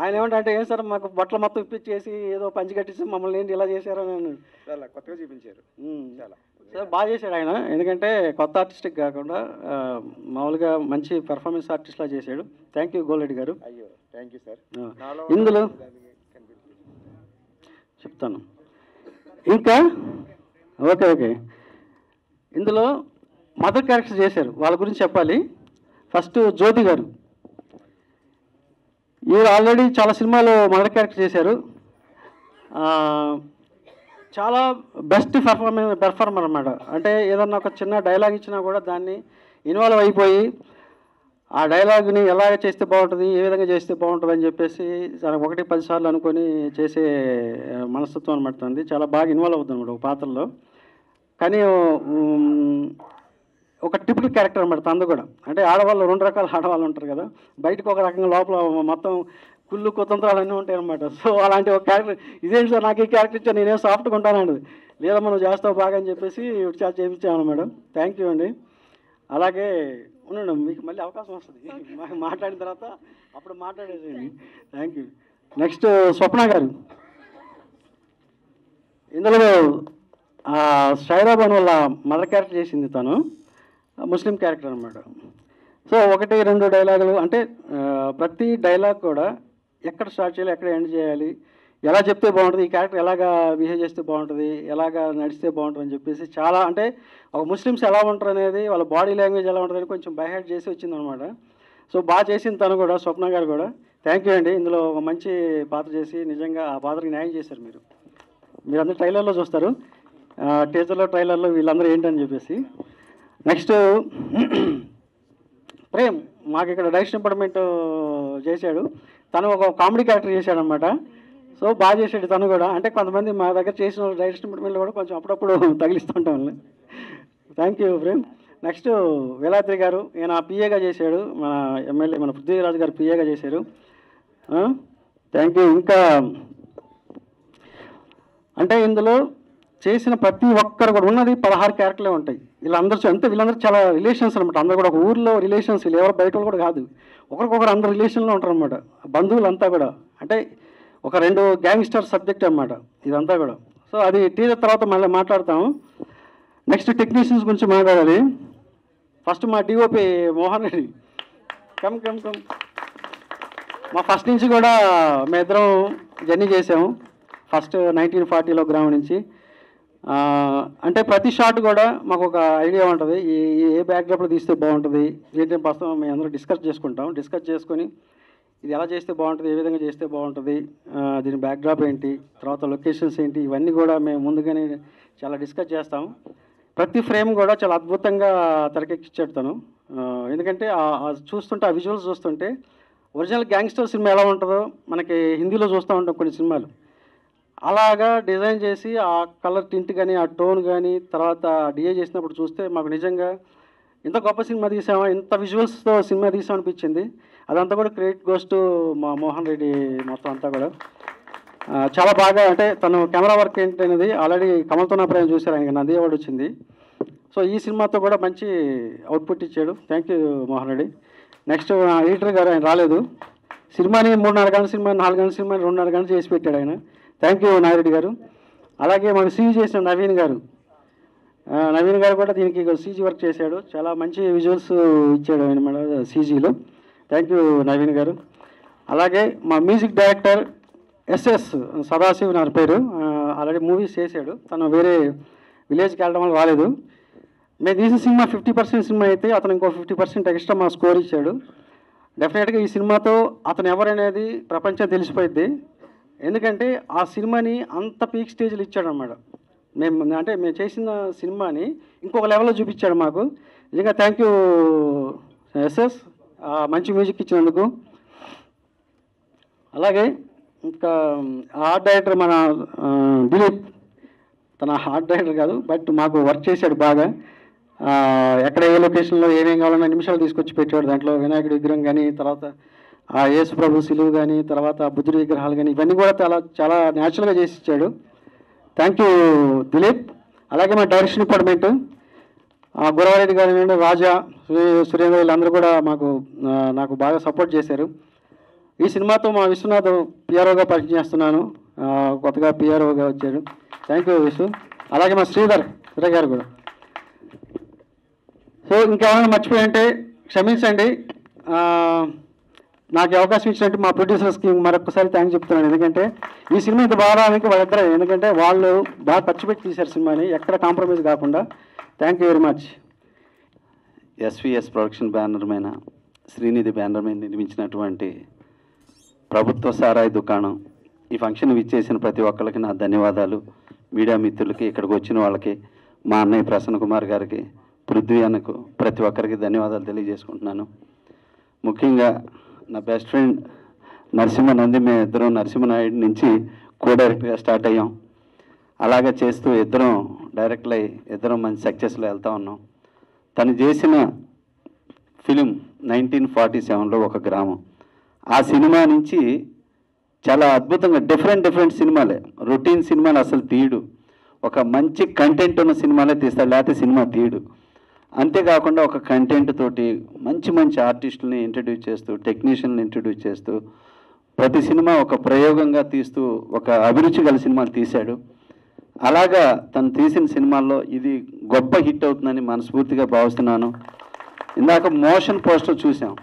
ఆయన ఏమంటా అంటే ఏం సార్ మాకు బట్టలు మొత్తం ఇప్పించేసి ఏదో పంచి కట్టించి మమ్మల్ని ఏంటి ఇలా చేశారు అని అన్నాడు. చాలా కొత్తగా చూపించారు, సార్ బాగా చేశాడు ఆయన. ఎందుకంటే కొత్త ఆర్టిస్ట్కి కాకుండా మామూలుగా మంచి పెర్ఫార్మెన్స్ ఆర్టిస్ట్లా చేశాడు. థ్యాంక్ యూ గోల్డ్ రెడ్డి గారు. అయ్యో థ్యాంక్ యూ సార్. ఇందులో చెప్తాను ఇంకా. ఓకే ఇందులో మదర్ క్యారెక్టర్ చేశారు, వాళ్ళ గురించి చెప్పాలి. ఫస్ట్ జ్యోతి గారు, ఈవిడ ఆల్రెడీ చాలా సినిమాలో మదర్ క్యారెక్టర్ చేశారు. చాలా బెస్ట్ పెర్ఫార్మర్ అనమాట. అంటే ఏదన్నా ఒక చిన్న డైలాగ్ ఇచ్చినా కూడా దాన్ని ఇన్వాల్వ్ అయిపోయి ఆ డైలాగ్ని ఎలాగ చేస్తే బాగుంటుంది, ఏ విధంగా చేస్తే బాగుంటుంది అని చెప్పేసి 1-10 సార్లు అనుకొని చేసే మనస్తత్వం అనమాట. అంది చాలా బాగా ఇన్వాల్వ్ అవుతుంది అనమాట ఒక పాత్రలో. కానీ ఒక టిపికల్ క్యారెక్టర్ అనమాట తనది కూడా. అంటే ఆడవాళ్ళు 2 రకాల ఆడవాళ్ళు ఉంటారు కదా, బయటకు ఒక రకంగా లోపల మొత్తం కుళ్ళు కుతంత్రాలు అన్నీ ఉంటాయి అనమాట. సో అలాంటి ఒక క్యారెక్టర్, ఇదేంటి సార్ నాకు ఈ క్యారెక్టర్ ఇచ్చా, నేనేం సాఫ్ట్గా ఉంటానండి, లేదా మనం చేస్తావు బాగా అని చెప్పేసి చాలా చేయించాము మేడం. థ్యాంక్ యూ అండి. అలాగే ఉండండి, మీకు మళ్ళీ అవకాశం వస్తుంది మాట్లాడిన తర్వాత, అప్పుడు మాట్లాడేసేయండి. Thank you. నెక్స్ట్ స్వప్న గారు, ఇందులో షైరాబాన్ వల్ల మదర్ క్యారెక్టర్ చేసింది తను, ముస్లిం క్యారెక్టర్ అనమాట. సో 1-2 డైలాగులు, అంటే ప్రతి డైలాగ్ కూడా ఎక్కడ స్టార్ట్ చేయాలి, ఎక్కడ ఎండ్ చేయాలి, ఎలా చెప్తే బాగుంటుంది, ఈ క్యారెక్టర్ ఎలాగా బిహేవ్ చేస్తే బాగుంటుంది, ఎలాగా నడిస్తే బాగుంటుంది అని చెప్పేసి చాలా, అంటే ఒక ముస్లిమ్స్ ఎలా ఉంటారు అనేది, వాళ్ళ బాడీ లాంగ్వేజ్ ఎలా ఉంటుంది అని కొంచెం బైహైడ్ చేసి వచ్చిందనమాట. సో బాగా చేసింది తను కూడా, స్వప్న గారు కూడా. థ్యాంక్ యూ అండి. ఇందులో ఒక మంచి పాత్ర చేసి నిజంగా ఆ పాత్రకి న్యాయం చేశారు మీరు. మీరందరూ ట్రైలర్లో చూస్తారు, టీజర్లో ట్రైలర్లో వీళ్ళందరూ ఏంటని చెప్పేసి. నెక్స్ట్ ప్రేమ్, మాకు ఇక్కడ డైరెక్షన్ డిపార్ట్మెంట్ చేశాడు. తను ఒక కామెడీ క్యారెక్టర్ చేశాడు అనమాట. సో బాగా చేశాడు తను కూడా. అంటే కొంతమంది మా దగ్గర చేసిన డైరెక్షన్ డిపార్ట్మెంట్లో కూడా కొంచెం అప్పుడప్పుడు తగిలిస్తుంటాం వాళ్ళని. Thank you Prem. Next Veladri garu, ఈయన పిఏగా చేశాడు, మన ఎమ్మెల్యే మన పృథ్వీరాజు గారు పిఏగా చేశారు. Thank you. ఇంకా అంటే ఇందులో చేసిన ప్రతి ఒక్కరు కూడా ఉన్నది 16 క్యారెక్టర్లే ఉంటాయి. వీళ్ళందరూ చాలా రిలేషన్స్ అనమాట. అందరూ కూడా ఒక ఊర్లో రిలేషన్స్, ఎవరు బయట వాళ్ళు కూడా కాదు, ఒకరికొకరు అందరు రిలేషన్లో ఉంటారు అనమాట, బంధువులంతా కూడా. అంటే ఒక 2 గ్యాంగ్స్టర్ సబ్జెక్ట్ అనమాట ఇదంతా కూడా. సో అది టీజర్ తర్వాత మళ్ళీ మాట్లాడతాము. నెక్స్ట్ టెక్నీషియన్స్ గురించి మాట్లాడాలి. ఫస్ట్ మా డిఓపి మోహన్ రెడ్డి, కమ్. మా ఫస్ట్ నుంచి కూడా మేమిద్దరం జర్నీ చేసాము. ఫస్ట్ 1940లో గ్రామం నుంచి. అంటే ప్రతి షాట్ కూడా మాకు ఒక ఐడియా ఉంటుంది, ఏ బ్యాక్డ్రాప్లో తీస్తే బాగుంటుంది ఏంటంటే ప్రస్తుతం మేము అందరూ డిస్కస్ చేసుకొని ఇది ఎలా చేస్తే బాగుంటుంది, ఏ విధంగా చేస్తే బాగుంటుంది, దీని బ్యాక్డ్రాప్ ఏంటి, తర్వాత లొకేషన్స్ ఏంటి, ఇవన్నీ కూడా మేము ముందుగానే చాలా డిస్కస్ చేస్తాము. ప్రతి ఫ్రేమ్ కూడా చాలా అద్భుతంగా తెరకెక్కించాడు తను. ఎందుకంటే చూస్తుంటే ఆ విజువల్స్ చూస్తుంటే ఒరిజినల్ గ్యాంగ్స్టర్ సినిమా ఎలా ఉంటుందో మనకి హిందీలో చూస్తూ ఉంటాం కొన్ని సినిమాలు, అలాగా డిజైన్ చేసి ఆ కలర్ టింట్ కానీ ఆ టోన్ కానీ తర్వాత డిఏ చేసినప్పుడు చూస్తే మాకు నిజంగా ఇంత గొప్ప సినిమా తీసామా, ఇంత విజువల్స్తో సినిమా తీసామనిపించింది. అదంతా కూడా క్రెడిట్ గోస్ టు మా మోహన్ రెడ్డి. మొత్తం అంతా కూడా చాలా బాగా, అంటే తను కెమెరా వర్క్ ఏంటనేది ఆల్రెడీ కమల్తో నా ప్రేమ చూశారు, ఆయనకి నంది అవార్డు వచ్చింది. సో ఈ సినిమాతో కూడా మంచి అవుట్పుట్ ఇచ్చాడు. Thank you Mohan Reddy. Next editor గారు, ఆయన రాలేదు. సినిమాని 3.5 గంటల సినిమా, 4 గంటల సినిమాని 2.5 గంటలు చేసి పెట్టాడు ఆయన. థ్యాంక్ యూ నాగిరెడ్డి గారు. అలాగే మాకు సీజీ చేసిన నవీన్ గారు కూడా దీనికి సీజీ వర్క్ చేశాడు. చాలా మంచి విజువల్స్ ఇచ్చాడు ఆయన మన సీజీలో. థ్యాంక్ యూ నవీన్ గారు. అలాగే మా మ్యూజిక్ డైరెక్టర్ ఎస్ఎస్ సదాశివ్ నా పేరు. ఆల్రెడీ మూవీస్ చేశాడు. తను వేరే విలేజ్కి వెళ్ళడం వల్ల రాలేదు. మేము తీసిన సినిమా 50% సినిమా అయితే అతను ఇంకో 50% ఎక్స్ట్రా మా స్కోర్ ఇచ్చాడు. డెఫినెట్గా ఈ సినిమాతో అతను ఎవరనేది ప్రపంచం తెలిసిపోయింది. ఎందుకంటే ఆ సినిమాని అంత పీక్ స్టేజ్లో ఇచ్చాడు అన్నమాట. మేము చేసిన సినిమాని ఇంకొక లెవెల్లో చూపించాడు మాకు. నిజంగా థ్యాంక్ యూ ఎస్ఎస్, మంచి మ్యూజిక్ ఇచ్చినందుకు. అలాగే ఇంకా ఆర్ట్ డైరెక్టర్ మన దిలీప్, తన ఆర్ట్ డైరెక్టర్ కాదు బట్ మాకు వర్క్ చేశాడు బాగా. ఎక్కడ ఏ లొకేషన్లో ఏమేం కావాలన్నా నిమిషాలు తీసుకొచ్చి పెట్టాడు. దాంట్లో వినాయకుడి విగ్రహం కానీ, తర్వాత యేసు ప్రభు సిలువు కానీ, తర్వాత బుద్ధుడి విగ్రహాలు కానీ, ఇవన్నీ కూడా చాలా న్యాచురల్గా చేసి ఇచ్చాడు. Thank you Dilip. అలాగే మా డైరెక్షన్ డిపార్ట్మెంట్ గురవారెడ్డి గారు, రాజా, సురేంద్ర, వీళ్ళందరూ కూడా నాకు బాగా సపోర్ట్ చేశారు. ఈ సినిమాతో మా విశ్వనాథ్ పిఆర్ఓగా పరిచయం చేస్తున్నాను. కొత్తగా పిఆర్ఓగా వచ్చాడు. థ్యాంక్ యూ విశ్వ. అలాగే మా శ్రీధర్ గారు కూడా. సో ఇంకేమైనా మర్చిపోయింటే క్షమించండి. నాకు అవకాశం ఇచ్చినట్టు మా ప్రొడ్యూసర్స్కి మరొకసారి థ్యాంక్స్ చెప్తున్నాను. ఎందుకంటే ఈ సినిమా ఇంత బాగా రావడానికి వాళ్ళిద్దరే, ఎందుకంటే వాళ్ళు బాగా ఖర్చు పెట్టి తీశారు సినిమాని, ఎక్కడ కాంప్రమైజ్ కాకుండా. Thank you very much. SVS production banner మీద, శ్రీనిధి బ్యానర్ మీద నిర్మించినటువంటి ప్రభుత్వ సారాయి దుకాణం ఈ ఫంక్షన్ విచ్చేసిన ప్రతి ఒక్కరికి నా ధన్యవాదాలు. మీడియా మిత్రులకి, ఇక్కడికి వచ్చిన వాళ్ళకి, మా అన్నయ్య ప్రసన్న కుమార్ గారికి, పృథ్వీ అన్నకు, ప్రతి ఒక్కరికి ధన్యవాదాలు తెలియజేసుకుంటున్నాను. ముఖ్యంగా నా బెస్ట్ ఫ్రెండ్ నరసింహనంది, మేము ఇద్దరం నరసింహనాయుడు నుంచి కో డైరెక్టర్గా స్టార్ట్ అయ్యాం. అలాగే చేస్తూ ఇద్దరం డైరెక్ట్లు అయ్యి ఇద్దరం మంచి సక్సెస్లో వెళ్తూ ఉన్నాం. తను చేసిన ఫిలిం 1947లో ఒక గ్రామం. ఆ సినిమా నుంచి చాలా అద్భుతంగా డిఫరెంట్ సినిమాలే, రొటీన్ సినిమాలు అసలు తీయడు. ఒక మంచి కంటెంట్ ఉన్న సినిమాలే తీస్తాడు, లేకపోతే సినిమా తీయడు. అంతేకాకుండా ఒక కంటెంట్ తోటి మంచి ఆర్టిస్టులని ఇంట్రడ్యూస్ చేస్తూ, టెక్నీషియన్ని ఇంట్రడ్యూస్ చేస్తూ, ప్రతి సినిమా ఒక ప్రయోగంగా తీస్తూ ఒక అభిరుచి గల సినిమాలు తీశాడు. అలాగా తను తీసిన సినిమాల్లో ఇది గొప్ప హిట్ అవుతుందని మనస్ఫూర్తిగా భావిస్తున్నాను. ఇందాక మోషన్ పోస్టర్ చూసాం,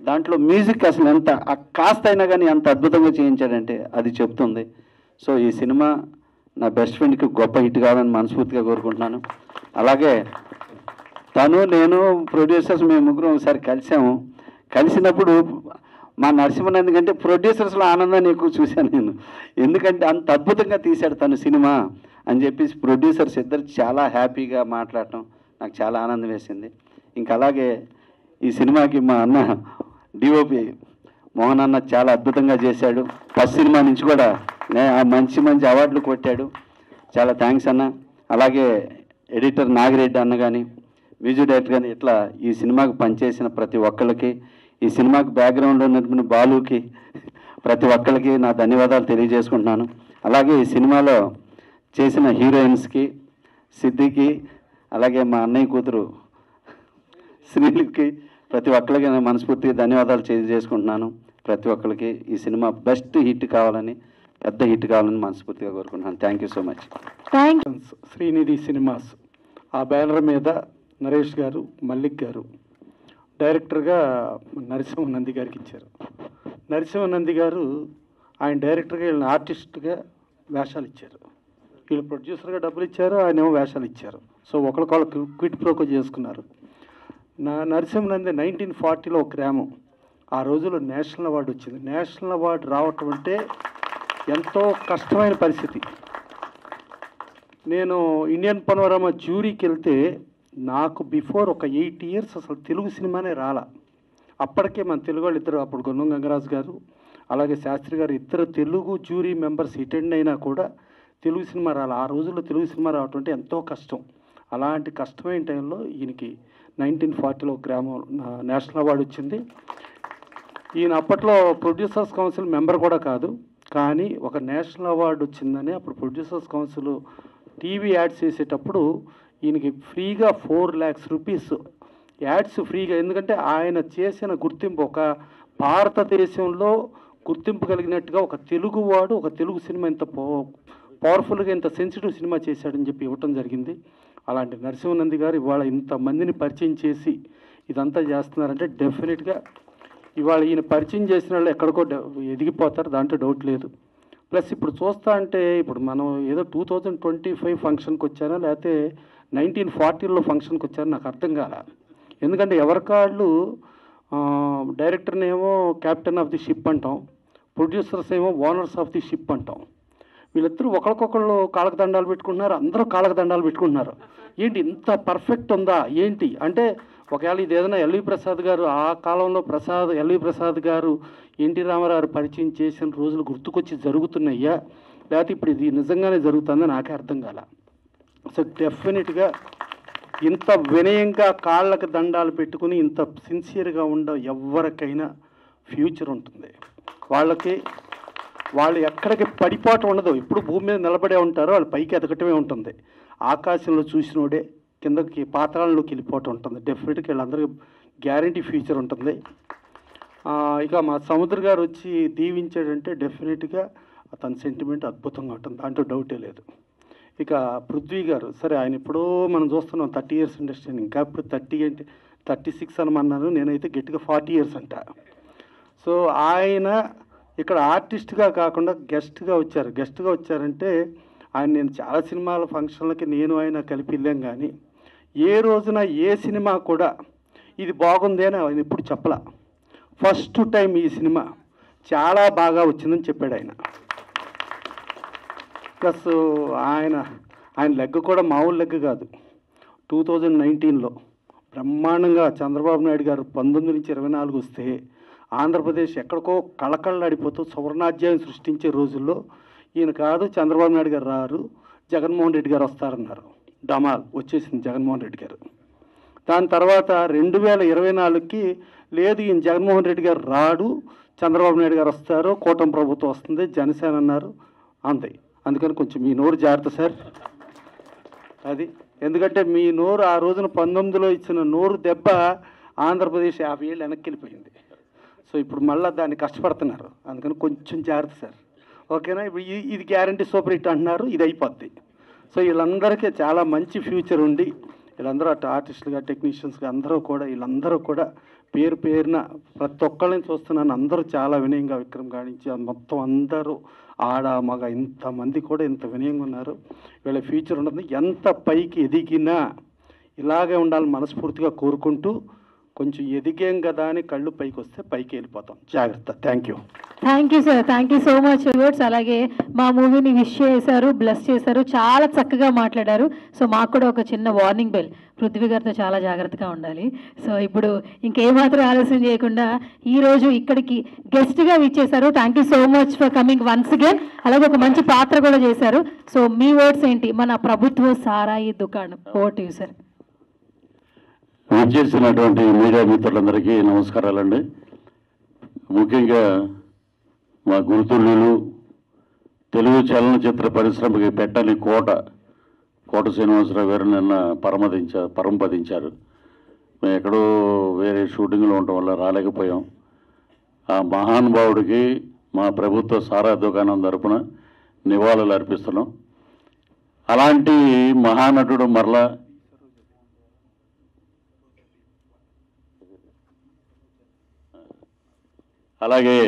దాంట్లో మ్యూజిక్ అసలు ఎంత కాస్త అయినా కానీ ఎంత అద్భుతంగా చేయించాడంటే అది చెప్తుంది. సో ఈ సినిమా నా బెస్ట్ ఫ్రెండ్కి గొప్ప హిట్ కావాలని మనస్ఫూర్తిగా కోరుకుంటున్నాను. అలాగే తను, నేను, ప్రొడ్యూసర్స్ మేము ముగ్గురం ఒకసారి కలిసినప్పుడు మా నరసింహనంది కంటే ప్రొడ్యూసర్స్లో ఆనందాన్ని ఎక్కువ చూశాను నేను. ఎందుకంటే అంత అద్భుతంగా తీశాడు తను సినిమా అని చెప్పేసి ప్రొడ్యూసర్స్ ఇద్దరు చాలా హ్యాపీగా మాట్లాడటం నాకు చాలా ఆనందం వేసింది. ఇంకా అలాగే ఈ సినిమాకి మా అన్న డిఓపి మోహన్ అన్న చాలా అద్భుతంగా చేశాడు. ఫస్ట్ సినిమా నుంచి కూడా మంచి అవార్డులు కొట్టాడు. చాలా థ్యాంక్స్ అన్న. అలాగే ఎడిటర్ నాగిరెడ్డి అన్న కానీ, మ్యూజిక్ డైరెక్టర్ కానీ, ఇట్లా ఈ సినిమాకి పనిచేసిన ప్రతి ఒక్కరికి, ఈ సినిమాకి బ్యాక్గ్రౌండ్లో ఉన్నటువంటి బాలుకి, ప్రతి ఒక్కరికి నా ధన్యవాదాలు తెలియజేసుకుంటున్నాను. అలాగే ఈ సినిమాలో చేసిన హీరోయిన్స్కి, సిద్ధికి, అలాగే మా అన్నయ్య కూతురు శ్రీలికి, ప్రతి ఒక్కరికి నేను మనస్ఫూర్తిగా ధన్యవాదాలు తెలియజేసుకుంటున్నాను. ప్రతి ఒక్కరికి ఈ సినిమా బెస్ట్ హిట్ కావాలని, పెద్ద హిట్ కావాలని మనస్ఫూర్తిగా కోరుకుంటున్నాను. Thank you so much. Srinidhi cinemas ఆ బ్యానర్ మీద నరేష్ గారు, మల్లిక్ గారు డైరెక్టర్గా నరసింహనంది గారికి ఇచ్చారు. నరసింహనంది గారు ఆయన డైరెక్టర్గా, వీళ్ళని ఆర్టిస్ట్గా వేషాలు ఇచ్చారు. వీళ్ళు ప్రొడ్యూసర్గా డబ్బులు ఇచ్చారు, ఆయన ఏమో వేషాలు ఇచ్చారు. సో ఒకరికొకరు క్విట్ ప్రోకో చేసుకున్నారు. నరసింహనంది 1940లో ఒక గ్రామం. ఆ రోజుల్లో నేషనల్ అవార్డు వచ్చింది. నేషనల్ అవార్డు రావటం అంటే ఎంతో కష్టమైన పరిస్థితి. నేను ఇండియన్ పనోరమా జ్యూరీకి వెళ్తే నాకు బిఫోర్ ఒక 8 years అసలు తెలుగు సినిమానే రాలా. అప్పటికే మన తెలుగు వాళ్ళు ఇద్దరు, అప్పుడు గొన్నం గంగరాజు గారు అలాగే శాస్త్రి గారు, ఇద్దరు తెలుగు జ్యూరీ మెంబర్స్ అటెండ్ అయినా కూడా తెలుగు సినిమా రాలా. ఆ రోజుల్లో తెలుగు సినిమా రావటం అంటే ఎంతో కష్టం. అలాంటి కష్టమైన టైంలో ఈయనకి 1940లో గ్రామం నేషనల్ అవార్డు వచ్చింది. ఈయన అప్పట్లో ప్రొడ్యూసర్స్ కౌన్సిల్ మెంబర్ కూడా కాదు, కానీ ఒక నేషనల్ అవార్డు వచ్చిందని అప్పుడు ప్రొడ్యూసర్స్ కౌన్సిల్ టీవీ యాడ్స్ చేసేటప్పుడు ఈయనకి ఫ్రీగా 4 lakhs rupees యాడ్స్ ఫ్రీగా. ఎందుకంటే ఆయన చేసిన గుర్తింపు ఒక భారతదేశంలో గుర్తింపు కలిగినట్టుగా ఒక తెలుగువాడు ఒక తెలుగు సినిమా ఇంత పవర్ఫుల్గా ఇంత సెన్సిటివ్ సినిమా చేశాడని చెప్పి ఇవ్వటం జరిగింది. అలాంటి నరసింహనంది గారు ఇవాళ ఇంతమందిని పరిచయం చేసి ఇదంతా చేస్తున్నారంటే డెఫినెట్గా ఇవాళ ఈయన పరిచయం చేసిన వాళ్ళు ఎక్కడికో ఎదిగిపోతారు, దాంట్లో డౌట్ లేదు. ప్లస్ ఇప్పుడు చూస్తా అంటే ఇప్పుడు మనం ఏదో 2025 ఫంక్షన్కి వచ్చారా లేకపోతే 1940లో ఫంక్షన్కి వచ్చారో నాకు అర్థం కాల. ఎందుకంటే ఎవరికాళ్ళు డైరెక్టర్నేమో క్యాప్టెన్ ఆఫ్ ది షిప్ అంటాం, ప్రొడ్యూసర్స్ ఏమో ఓనర్స్ ఆఫ్ ది షిప్ అంటాం. వీళ్ళిద్దరూ ఒకరికొకళ్ళు కాళ్ళకు దండాలు పెట్టుకుంటున్నారు, అందరూ కాళ్ళకు దండాలు పెట్టుకుంటున్నారు. ఏంటి ఇంత పర్ఫెక్ట్ ఉందా ఏంటి అంటే, ఒకవేళ ఇది ఏదైనా ఎల్వి ప్రసాద్ గారు ఆ కాలంలో ఎల్వి ప్రసాద్ గారు ఎన్టీ రామారావు పరిచయం చేసిన రోజులు గుర్తుకొచ్చి జరుగుతున్నాయ్యా, లేకపోతే ఇప్పుడు ఇది నిజంగానే జరుగుతుందని నాకే అర్థం కాల. సో డెఫినెట్గా ఇంత వినయంగా కాళ్ళకు దండాలు పెట్టుకుని ఇంత సిన్సియర్గా ఎవరికైనా ఫ్యూచర్ ఉంటుంది. వాళ్ళు ఎక్కడికి పడిపోవటం ఉండదు, ఇప్పుడు భూమి మీద నిలబడే ఉంటారో వాళ్ళు పైకి ఎదగటమే ఉంటుంది. ఆకాశంలో చూసినోడే కిందకి పాతాళంలోకి వెళ్ళిపోవటం ఉంటుంది. డెఫినెట్గా వీళ్ళందరికీ గ్యారంటీ ఫ్యూచర్ ఉంటుంది. ఇక మా సముద్ర గారు వచ్చి దీవించాడంటే డెఫినెట్గా అతని సెంటిమెంట్ అద్భుతంగా ఉంటుంది, దాంట్లో డౌటే లేదు. ఇక పృథ్వీ గారు, సరే ఆయన ఎప్పుడో మనం చూస్తున్నాం 30 ఇయర్స్ ఇండస్ట్రీ, ఇంకా ఇప్పుడు 30 అంటే 36 అనమన్నాను, నేనైతే గట్టిగా 40 ఇయర్స్ అంట. సో ఆయన ఇక్కడ ఆర్టిస్ట్గా కాకుండా గెస్ట్గా వచ్చారంటే ఆయన నేను చాలా సినిమాల ఫంక్షన్లకి నేను ఆయన కలిపి వెళ్ళాం, కానీ ఏ రోజున ఏ సినిమా కూడా ఇది బాగుంది అని ఆయన ఎప్పుడు చెప్పలా. ఫస్ట్ టైం ఈ సినిమా చాలా బాగా వచ్చిందని చెప్పాడు ఆయన. ప్లస్ ఆయన లెగ్ కూడా మామూలు లెగ్ కాదు. 2019లో బ్రహ్మాండంగా చంద్రబాబు నాయుడు గారు 19 నుంచి 24 వస్తే ఆంధ్రప్రదేశ్ ఎక్కడికో కళకళలాడిపోతూ సువర్ణాధ్యాయం సృష్టించే రోజుల్లో ఈయన కాదు చంద్రబాబు నాయుడు గారు రారు, జగన్మోహన్ రెడ్డి గారు వస్తారన్నారు. డమాల్ వచ్చేసింది జగన్మోహన్ రెడ్డి గారు. దాని తర్వాత 2024కి లేదు ఈయన జగన్మోహన్ రెడ్డి గారు రాడు, చంద్రబాబు నాయుడు గారు వస్తారు, కూటమి ప్రభుత్వం వస్తుంది, జనసేన అన్నారు అంతే. అందుకని కొంచెం మీ నోరు జాగ్రత్త సార్. అది ఎందుకంటే మీ నోరు ఆ రోజున 19లో ఇచ్చిన నోరు దెబ్బ ఆంధ్రప్రదేశ్ 50 ఏళ్ళు వెనక్కి వెళ్ళిపోయింది. సో ఇప్పుడు మళ్ళీ దాన్ని కష్టపడుతున్నారు, అందుకని కొంచెం జాగ్రత్త సార్, ఓకేనా? ఇప్పుడు ఇది గ్యారంటీ సూపర్ హిట్ అంటున్నారు, ఇది అయిపోద్ది. సో వీళ్ళందరికీ చాలా మంచి ఫ్యూచర్ ఉండి వీళ్ళందరూ అటు ఆర్టిస్టులుగా టెక్నీషియన్స్గా వీళ్ళందరూ కూడా పేరు పేరున ప్రతి ఒక్కళ్ళని చూస్తున్నాను, అందరూ చాలా వినయంగా విక్రమ్ గాడించి మొత్తం అందరూ ఆడ మగ ఇంతమంది కూడా ఇంత వినయంగా ఉన్నారు. వీళ్ళ ఫ్యూచర్ ఉంటుంది, ఎంత పైకి ఎదిగినా ఇలాగే ఉండాలని మనస్ఫూర్తిగా కోరుకుంటూ, కొంచెం ఎదిగేం కదా అని కళ్ళు పైకి వస్తే పైకి వెళ్ళిపోతాం. జాగ్రత్త. Thank you sir, thank you so much words. అలాగే మా మూవీని విష్ చేశారు, బ్లెస్ చేశారు, చాలా చక్కగా మాట్లాడారు. సో మాకు కూడా ఒక చిన్న వార్నింగ్ బెల్, పృథ్వీ గారితో చాలా జాగ్రత్తగా ఉండాలి. సో ఇప్పుడు ఇంకేమాత్రం ఆలస్యం చేయకుండా ఈరోజు ఇక్కడికి గెస్ట్గా విచ్చేశారు. Thank you so much for coming once again. అలాగే ఒక మంచి పాత్ర కూడా చేశారు. సో మీ వర్డ్స్ ఏంటి? మన ప్రభుత్వ సారాయి దుకాణం, ఓవర్ టు యు సార్. విచ్చేసినటువంటి మీడియా మిత్రులందరికీ నమస్కారాలండి. ముఖ్యంగా మా గురుతుల్యులు తెలుగు చలనచిత్ర పరిశ్రమకి పెట్టని కోట శ్రీనివాసరావు గారు నిన్న పరంపదించారు. మేము ఎక్కడో వేరే షూటింగ్లో ఉండటం వల్ల రాలేకపోయాం. ఆ మహానుభావుడికి మా ప్రభుత్వ సారా దుకాణం తరపున నివాళులు అర్పిస్తున్నాం. అలాంటి మహానటుడు మరలా అలాగే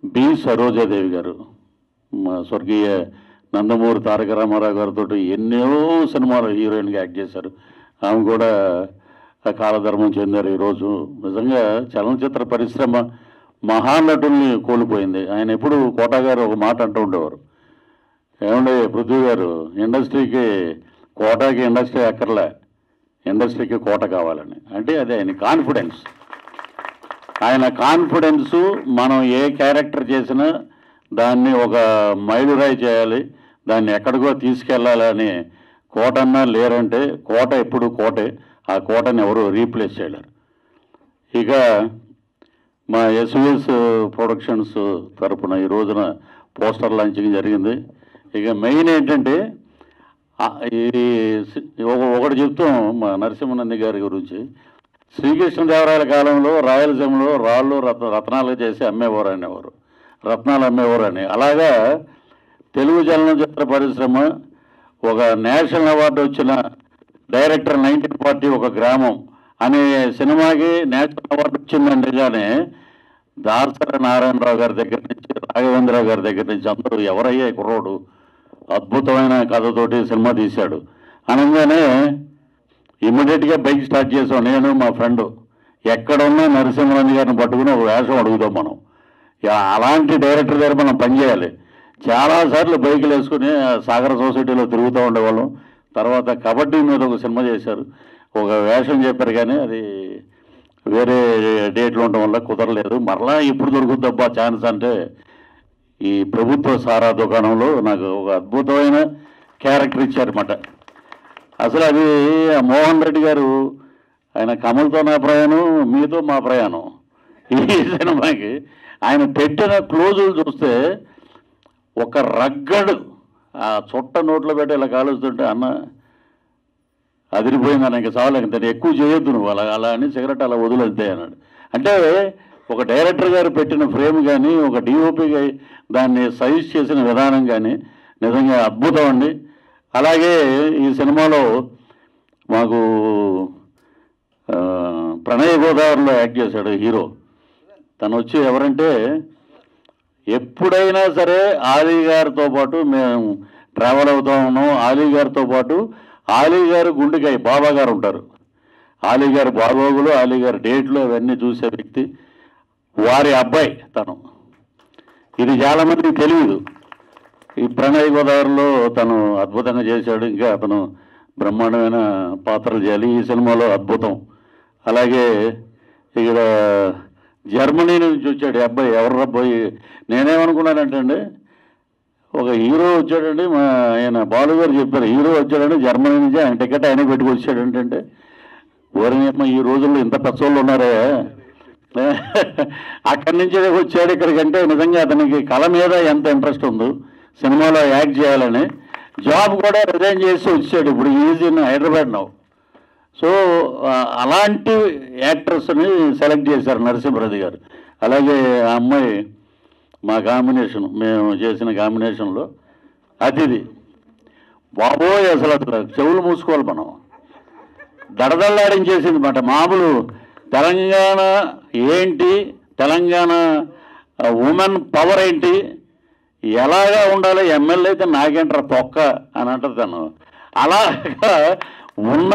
బి సరోజాదేవి గారు, మా స్వర్గీయ నందమూరి తారక రామారావు గారితో ఎన్నో సినిమాలు హీరోయిన్గా యాక్ట్ చేశారు. ఆమె కూడా కాలధర్మం చెందారు. ఈరోజు నిజంగా చలనచిత్ర పరిశ్రమ మహానటుల్ని కోల్పోయింది. ఆయన ఎప్పుడు కోట గారు ఒక మాట అంటూ ఉండేవారు, ఏమంటే పృథ్వీ గారు, కోటకి ఇండస్ట్రీ అక్కర్లే, ఇండస్ట్రీకి కోట కావాలని. అంటే అదే ఆయన కాన్ఫిడెన్సు. మనం ఏ క్యారెక్టర్ చేసినా దాన్ని ఒక మైలురాయి చేయాలి, దాన్ని ఎక్కడికో తీసుకెళ్ళాలని కోటన్నా లేరంటే కోట ఎప్పుడు కోటే, ఆ కోటని ఎవరు రీప్లేస్ చేయలేరు. ఇక మా ఎస్విఎస్ ప్రొడక్షన్స్ తరపున ఈ రోజున పోస్టర్ లాంచింగ్ జరిగింది. ఇక మెయిన్ ఏంటంటే ఒకటి చెప్తాం మా నరసింహనంది గారి గురించి. శ్రీకృష్ణదేవరాయల కాలంలో రాయలసీమలో రాళ్ళు రత్నాలు చేసి రత్నాలు అమ్మేవారు అని. అలాగా తెలుగు చలనచిత్ర పరిశ్రమ ఒక నేషనల్ అవార్డు వచ్చిన డైరెక్టర్ 1940 ఒక గ్రామం అనే సినిమాకి నేషనల్ అవార్డు వచ్చిందంటే కానీ దాసరి నారాయణరావు గారి దగ్గర నుంచి రాఘవేంద్ర గారి దగ్గర నుంచి అందరూ ఎవరయ్యే కుర్రోడు అద్భుతమైన కథతోటి సినిమా తీశాడు అనగానే ఇమ్మీడియట్గా బైక్ స్టార్ట్ చేసాం. నేను మా ఫ్రెండ్ ఎక్కడున్నా నరసింహరాజు గారిని పట్టుకుని ఒక వేషం అడుగుతాం మనం. అలాంటి డైరెక్టర్ దగ్గర మనం పనిచేయాలి. చాలాసార్లు బైకులు వేసుకుని సాగర సొసైటీలో తిరుగుతూ ఉండేవాళ్ళం. తర్వాత కబడ్డీ మీద ఒక సినిమా చేశారు, ఒక వేషం చెప్పారు, కానీ అది వేరే డేట్లు ఉండడం వల్ల కుదరలేదు. మరలా ఇప్పుడు దొరుకుద్దబ్బా ఛాన్స్ అంటే ఈ ప్రభుత్వ సారా దుకాణంలో నాకు ఒక అద్భుతమైన క్యారెక్టర్ ఇచ్చారన్నమాట. అసలు అది మోహన్ రెడ్డి గారు ఆయన కమల్తో నా ప్రయాణం, మీతో మా ప్రయాణం ఈ సినిమాకి ఆయన పెట్టిన క్లోజులు చూస్తే ఒక రగ్గడు ఆ చుట్ట నోట్లో పెట్టి ఇలా కాలుస్తుంటే అన్న అదిరిపోయింది అన్న, ఇంకా చాలు, ఇంత ఎక్కువ చేయొద్దు నువ్వు అలా అని సిగరెట్ అలా వదిలేద్దే అన్నాడు. అంటే ఒక డైరెక్టర్ గారు పెట్టిన ఫ్రేమ్ కానీ ఒక డిఓపిగా దాన్ని సైజ్ చేసిన విధానం కానీ నిజంగా అద్భుతం అండి. అలాగే ఈ సినిమాలో మాకు ప్రణయ గోదావరిలో యాక్ట్ చేశాడు హీరో. తను వచ్చి ఎవరంటే ఎప్పుడైనా సరే ఆలీ గారితో పాటు మేము ట్రావెల్ అవుతా ఉన్నాం. ఆలీ గారితో పాటు ఆలీ గారు గుండెకాయ బాబా గారు ఉంటారు. ఆలీ గారు బాగోగులు, ఆలీ గారి డేట్లు అవన్నీ చూసే వ్యక్తి. వారి అబ్బాయి తను. ఇది చాలామందికి తెలియదు. ఈ ప్రణయ గోదావరిలో తను అద్భుతంగా చేశాడు. ఇంకా అతను బ్రహ్మాండమైన పాత్రలు చేయాలి ఈ సినిమాలో, అద్భుతం. అలాగే ఇక్కడ జర్మనీ నుంచి వచ్చాడు ఈ అబ్బాయి. ఎవరు అబ్బాయి నేనేమనుకున్నానంటే అండి, ఒక హీరో వచ్చాడండి, మా ఆయన బాలు గారు చెప్పారు హీరో వచ్చాడండి జర్మనీ నుంచి, ఆయన టికెట్ ఆయన పెట్టుకొచ్చాడంటే ఓరినమ్మ ఈ రోజుల్లో ఇంత పెద్దోళ్ళు ఉన్నారే. అక్కడి నుంచి వచ్చాడు ఇక్కడికంటే నిజంగా అతనికి కళ మీద ఎంత ఇంట్రెస్ట్ ఉందో, సినిమాలో యాక్ట్ చేయాలని. జాబ్ కూడా రిజైన్ చేసి వచ్చాడు. ఇప్పుడు is in Hyderabad now. So అలాంటి యాక్టర్స్ని సెలెక్ట్ చేశారు నరసింహరాజు గారు. అలాగే ఆ అమ్మాయి మా కాంబినేషన్, మేము చేసిన కాంబినేషన్లో అతిథి బాబోయ్, అసలు చెవులు మూసుకోవాలి మనం, దడదల్లాడించేసింది మాట. మామూలు తెలంగాణ ఏంటి, తెలంగాణ ఉమెన్ పవర్ ఏంటి, ఎలాగా ఉండాలి, ఎమ్మెల్యే అయితే నాకేంటారా తొక్క అని అంటారు తను. అలాగా ఉన్న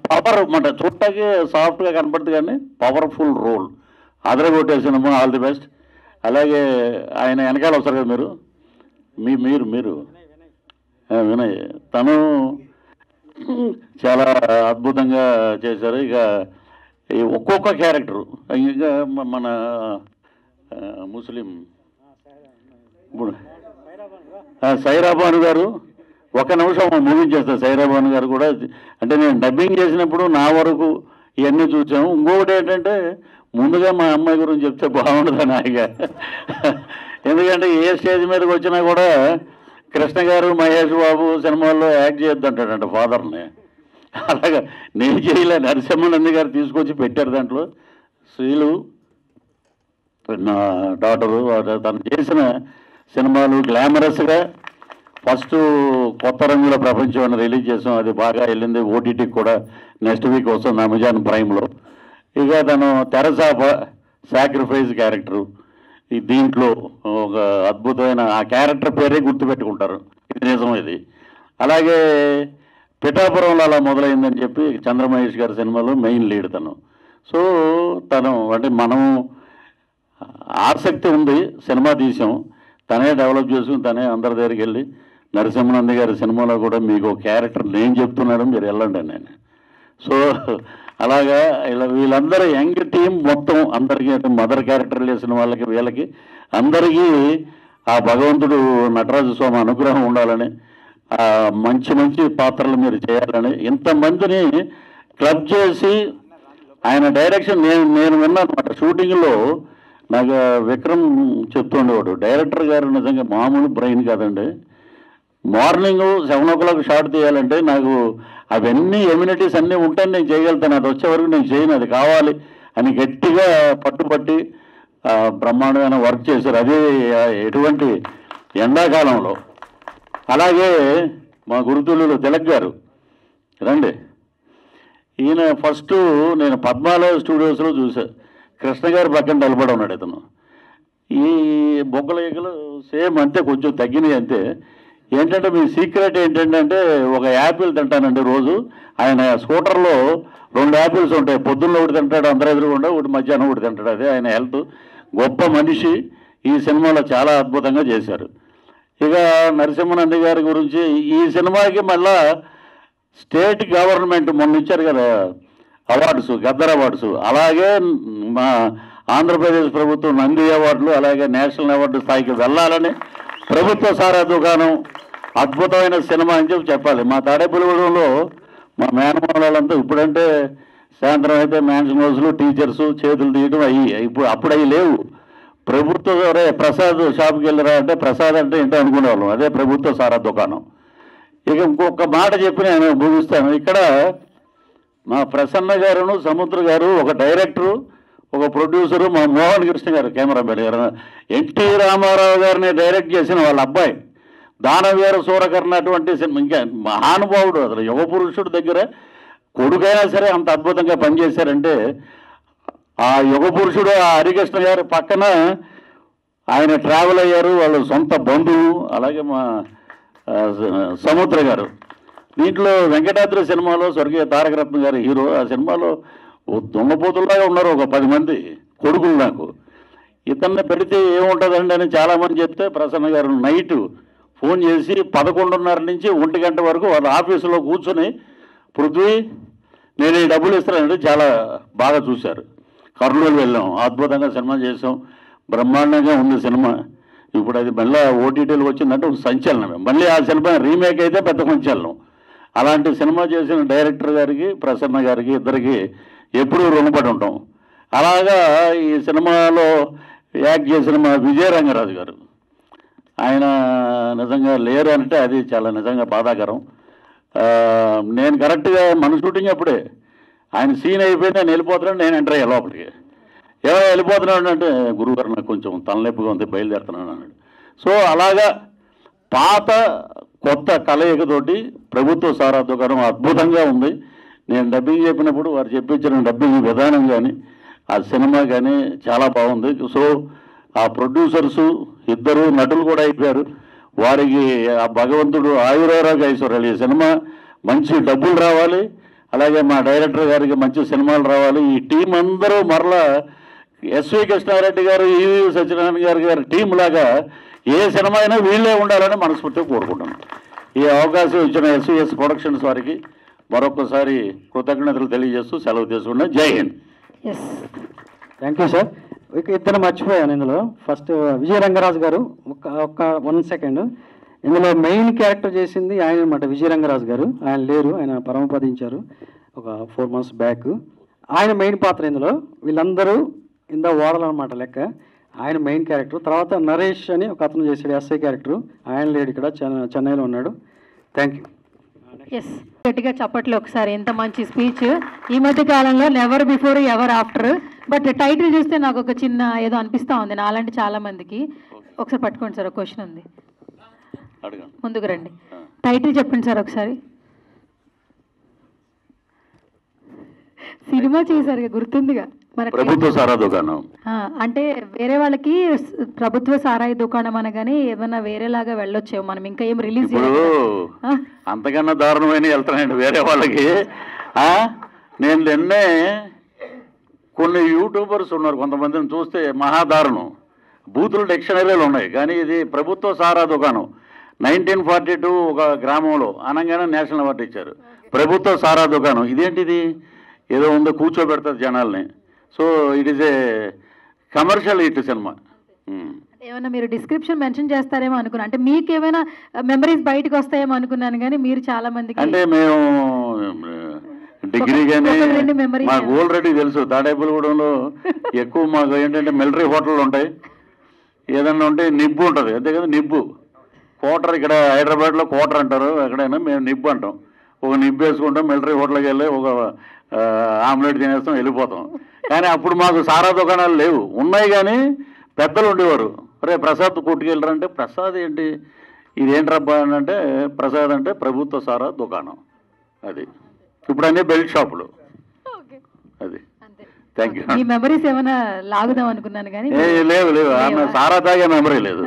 పవర్ మాట చుట్టకి సాఫ్ట్గా కనపడుతుంది కానీ పవర్ఫుల్ రోల్ అదరగొట్టే సినిమా. All the best. అలాగే ఆయన వెనకాల వస్తారు కదా మీరు మీరు వినయ్, తను చాలా అద్భుతంగా చేశారు. ఇక ఒక్కొక్క క్యారెక్టరు, ఇంకా మన ముస్లిం సైరాబాను గారు, ఒక నిమిషం ముగించేస్తారు. సైరాబాను గారు కూడా అంటే నేను డబ్బింగ్ చేసినప్పుడు నా వరకు ఇవన్నీ చూసాము. ఇంకొకటి ఏంటంటే ముందుగా మా అమ్మాయి గురించి చెప్తే బాగుండదని హాయిగా, ఎందుకంటే ఏ స్టేజ్ మీదకి వచ్చినా కూడా కృష్ణ గారు మహేష్ బాబు సినిమాల్లో యాక్ట్ చేయొద్దంటాడంట ఫాదర్ని. అలాగా నేను చేయలే, నరసింహనంది గారు తీసుకొచ్చి పెట్టారు. దాంట్లో శ్రీలు నా డాటరు, తను చేసిన సినిమాలు గ్లామరస్గా ఫస్ట్ కొత్త రంగుల ప్రపంచం అని రిలీజ్ చేసాం. అది బాగా వెళ్ళింది. ఓటీటీకి కూడా నెక్స్ట్ వీక్ వస్తుంది అమెజాన్ ప్రైమ్లో. ఇక తను తెరసాప సాక్రిఫైస్ క్యారెక్టరు, ఈ దీంట్లో ఒక అద్భుతమైన ఆ క్యారెక్టర్ పేరే గుర్తుపెట్టుకుంటారు. ఇది నిజం ఇది. అలాగే పిఠాపురంలో అలా మొదలైందని చెప్పి చంద్రమహేష్ గారి సినిమాలో మెయిన్ లీడ్ తను. సో తను అంటే మనం ఆసక్తి ఉంది, సినిమా తీసాం, తనే డెవలప్ చేసుకుని తనే అందరి దగ్గరికి వెళ్ళి నరసింహనంది గారి సినిమాలో కూడా మీకు క్యారెక్టర్ నేను చెప్తున్నాడు, మీరు వెళ్ళండి నేను. సో అలాగా ఇలా వీళ్ళందరూ యంగ్ టీం మొత్తం అందరికీ, అంటే మదర్ క్యారెక్టర్ చేసిన వాళ్ళకి వీళ్ళకి అందరికీ ఆ భగవంతుడు నటరాజ స్వామి అనుగ్రహం ఉండాలని, మంచి మంచి పాత్రలు మీరు చేయాలని, ఇంతమందిని క్లబ్ చేసి ఆయన డైరెక్షన్ నేను విన్నాను అనమాట. షూటింగ్లో నాకు విక్రమ్ చెప్తుండేవాడు, డైరెక్టర్ గారు నిజంగా మామూలు బ్రెయిన్ కాదండి. మార్నింగ్ 7 o'clock షాట్ తీయాలంటే నాకు అవన్నీ ఎమ్యూనిటీస్ అన్నీ ఉంటే నేను చేయగలుగుతాను, అది వచ్చే వరకు నేను చేయను, అది కావాలి అని గట్టిగా పట్టుపట్టి బ్రహ్మాండమైన వర్క్ చేశారు. అదే ఎటువంటి ఎండాకాలంలో. అలాగే మా గురుతులు తిలక్ గారు రండి, ఈయన ఫస్ట్ నేను పద్మాలయ స్టూడియోస్లో చూసా. కృష్ణ గారి పక్కన నిలబడి ఉన్నాడు ఇతను. ఈ బొగ్గల ఈగలు సేమ్ అంతే, కొంచెం తగ్గినాయి అంతే. ఏంటంటే మీ సీక్రెట్ ఏంటంటే ఒక యాపిల్ తింటానండి రోజు. ఆయన స్కూటర్లో 2 యాపిల్స్ ఉంటాయి, పొద్దున్న ఒకటి తింటాడు, అందరూ ఎదురుగుండా ఒకటి, మధ్యాహ్నం ఒకటి తింటాడు. అదే ఆయన హెల్త్. గొప్ప మనిషి. ఈ సినిమాలో చాలా అద్భుతంగా చేశారు. ఇక నరసింహనంది గారి గురించి, ఈ సినిమాకి మళ్ళా స్టేట్ గవర్నమెంట్ మొన్న ఇచ్చారు కదా అవార్డ్స్, గద్దర్ అవార్డ్స్, అలాగే మా ఆంధ్రప్రదేశ్ ప్రభుత్వం నంది అవార్డులు, అలాగే నేషనల్ అవార్డు స్థాయికి వెళ్ళాలని ప్రభుత్వ సారా దుకాణం అద్భుతమైన సినిమా అని చెప్పాలి. మా తాడేపల్లిగూడెంలో మా మేనమాలంతా ఇప్పుడంటే సాయంత్రం అయితే మ్యాన్షన్ హౌస్లు, టీచర్స్ చేతులు తీయడం ఇప్పుడు అప్పుడు అవి లేవు. ప్రభుత్వ ప్రసాద్ షాప్కి వెళ్ళరా అంటే ప్రసాద్ అంటే ఏంటో అనుకునేవాళ్ళం, అదే ప్రభుత్వ సారా దుకాణం. ఇక ఇంకొక మాట చెప్పి నేను ముగిస్తాను. ఇక్కడ మా ప్రసన్న గారును సముద్ర గారు, ఒక డైరెక్టరు, ఒక ప్రొడ్యూసరు, మా మోహన్ కృష్ణ గారు కెమెరామెన్ గారు, ఎన్టీ రామారావు గారిని డైరెక్ట్ చేసిన వాళ్ళ అబ్బాయి దానవీర సూరకర్ణ అటువంటి సినిమా. ఇంకా మహానుభావుడు, అసలు యుగ పురుషుడు దగ్గర కొడుకైనా సరే అంత అద్భుతంగా పనిచేశారంటే, ఆ యుగ పురుషుడు ఆ హరికృష్ణ గారి పక్కన ఆయన ట్రావెల్ అయ్యారు, వాళ్ళ సొంత బంధువు. అలాగే మా సముద్ర గారు. దీంట్లో వెంకటాద్రి సినిమాలో స్వర్గీయ తారకరత్న గారి హీరో. ఆ సినిమాలో దొంగపోతుల్లాగా ఉన్నారు ఒక 10 మంది కొడుకులు నాకు. ఇతన్ని పెడితే ఏముంటుందండి అని చాలామంది చెప్తే ప్రసన్న గారు నైటు ఫోన్ చేసి 11:30 నుంచి 1 గంట వరకు వాళ్ళ ఆఫీసులో కూర్చొని, పృథ్వీ నేను ఈ డబ్బులు ఇస్తానంటే చాలా బాగా చూశారు. కర్నూలు వెళ్ళాం, అద్భుతంగా సినిమా చేసాం, బ్రహ్మాండంగా ఉంది సినిమా. ఇప్పుడు అది మళ్ళీ ఓటీటీలు వచ్చిందంటే ఒక సంచలనమే. మళ్ళీ ఆ సినిమా రీమేక్ అయితే పెద్ద సంచలనం. అలాంటి సినిమా చేసిన డైరెక్టర్ గారికి, ప్రసన్న గారికి, ఇద్దరికి ఎప్పుడూ రుణపడి ఉంటాం. అలాగా ఈ సినిమాలో యాక్ట్ చేసిన మా విజయరంగరాజు గారు, ఆయన నిజంగా లేరు అంటే అది చాలా నిజంగా బాధాకరం. నేను కరెక్ట్గా మన షూటింగ్ అప్పుడే ఆయన సీన్ అయిపోయింది, నేను వెళ్ళిపోతున్నాను, నేను ఎంటర్ అయ్యా లోపలికి. ఎవరో వెళ్ళిపోతున్నాడు అంటే, గురువుగారు నాకు కొంచెం తలనొప్పిగా ఉంది, బయలుదేరుతున్నాను అన్నాడు. సో అలాగా పాత కొత్త కలయికతోటి ప్రభుత్వ సారా దుకాణం అద్భుతంగా ఉంది. నేను డబ్బింగ్ చెప్పినప్పుడు వారు చెప్పించిన డబ్బింగ్ విధానం కానీ, ఆ సినిమా కానీ చాలా బాగుంది. సో ఆ ప్రొడ్యూసర్సు ఇద్దరు నటులు కూడా అయిపోయారు. వారికి ఆ భగవంతుడు ఆయురారోగ్య ఐశ్వర్యాలు, ఈ సినిమా మంచి డబ్బులు రావాలి, అలాగే మా డైరెక్టర్ గారికి మంచి సినిమాలు రావాలి. ఈ టీం అందరూ మరలా ఎస్వి కృష్ణారెడ్డి గారు, ఈవి సత్యనారాయణ గారి టీం లాగా ఏ సినిమా అయినా వీళ్ళే ఉండాలని మనస్ఫూర్తిగా కోరుకుంటున్నాను. ఈ అవకాశం ఇచ్చిన ఎస్విఎస్ ప్రొడక్షన్స్ వారికి మరొకసారి కృతజ్ఞతలు తెలియజేస్తూ సెలవు తీసుకున్నాను. Jai Hind. Yes, thank you sir. ఇద్దరు మర్చిపోయాను ఇందులో. ఫస్ట్ విజయరంగరాజు గారు, ఒక 1 సెకండ్. ఇందులో మెయిన్ క్యారెక్టర్ చేసింది ఆయన అనమాట, విజయరంగరాజు గారు. ఆయన లేరు, ఆయన పరమపదించారు ఒక 4 months బ్యాక్. ఆయన మెయిన్ పాత్ర ఇందులో. వీళ్ళందరూ ఇంత ఓడలు అనమాట లెక్క. ఆయన మెయిన్ క్యారెక్టర్. తర్వాత నరేష్ అని ఒక అతను చేశాడు ఎస్ఐ క్యారెక్టర్. ఆయన లేడు, ఇక్కడ చెన్నైలో ఉన్నాడు. Thank you. ఎస్, గట్టిగా చప్పట్లు ఒకసారి. ఎంత మంచి స్పీచ్. ఈ మధ్య కాలంలో never before ever after. But title చూస్తే నాకు ఒక చిన్న ఏదో అనిపిస్తూ ఉంది నాలాంటి చాలా మందికి. ఒకసారి పట్టుకోండి సార్, ఒక క్వశ్చన్ ఉంది, ముందుకు రండి. టైటిల్ చెప్పండి సార్ ఒకసారి. సినిమా చేశారుగా, గుర్తుందిగా మన ప్రభుత్వ సారా దుకాణం. అంటే వేరే వాళ్ళకి ప్రభుత్వ సారాయి దుకాణం అనగానే ఏమైనా వేరేలాగా వెళ్ళొచ్చేమో, మనం ఇంకా ఏం రిలీజ్ అంతకన్నా దారుణమైన వెళ్తానండి వేరే వాళ్ళకి. నేను నిన్నే కొన్ని యూట్యూబర్స్ ఉన్నారు, కొంతమందిని చూస్తే మహాదారుణం. బూతులు డిక్షనరీలు ఉన్నాయి, కానీ ఇది ప్రభుత్వ సారా దుకాణం. 1942 ఒక గ్రామంలో అనగానే నేషనల్ అవార్డు ఇచ్చారు. ప్రభుత్వ సారా దుకాణం ఇదేంటిది, ఏదో ఉందో కూర్చోబెడతారు జనాల్ని. So it is a commercial hit cinema. ఏమైనా మీరు డిస్క్రిప్షన్ మెన్షన్ చేస్తారేమో అనుకున్నా, అంటే మీకు ఏమైనా మెమరీస్ బయటకు వస్తాయేమో అనుకున్నాను, కానీ మీరు చాలా మందికి అంటే మేము డిగ్రీ కానీ మాకు ఆల్రెడీ తెలుసు. తాడేపల్లిగూడెంలో ఎక్కువ మాకు ఏంటంటే మిలిటరీ హోటళ్ళు ఉంటాయి, ఏదన్నా ఉంటే నిబ్బు ఉంటుంది, అంతే కదా. నిబ్బు క్వార్టర్, ఇక్కడ హైదరాబాద్లో క్వార్టర్ అంటారు, ఎక్కడైనా మేము నిబ్బు అంటాం. ఒక నిబ్బు వేసుకుంటాం, మిలిటరీ హోటల్కి వెళ్ళి ఒక ఆమ్లెట్ తినేస్తాం, వెళ్ళిపోతాం. కానీ అప్పుడు మాకు సారా దుకాణాలు లేవు, ఉన్నాయి కానీ పెద్దలు ఉండేవారు. అరే ప్రసాద్ కొట్టుకెళ్ళరంటే, ప్రసాద్ ఏంటి ఇదేంట్రబ్బా అని అంటే, ప్రసాద్ అంటే ప్రభుత్వ సారా దుకాణం. అది ఇప్పుడు అన్నీ బెల్ట్ షాపులు. అది థ్యాంక్ యూ. మీ మెమరీస్ ఏమైనా లాగుదాం అనుకున్నాను కానీ లేవు అన్న సారా తాగే మెమరీ లేదు.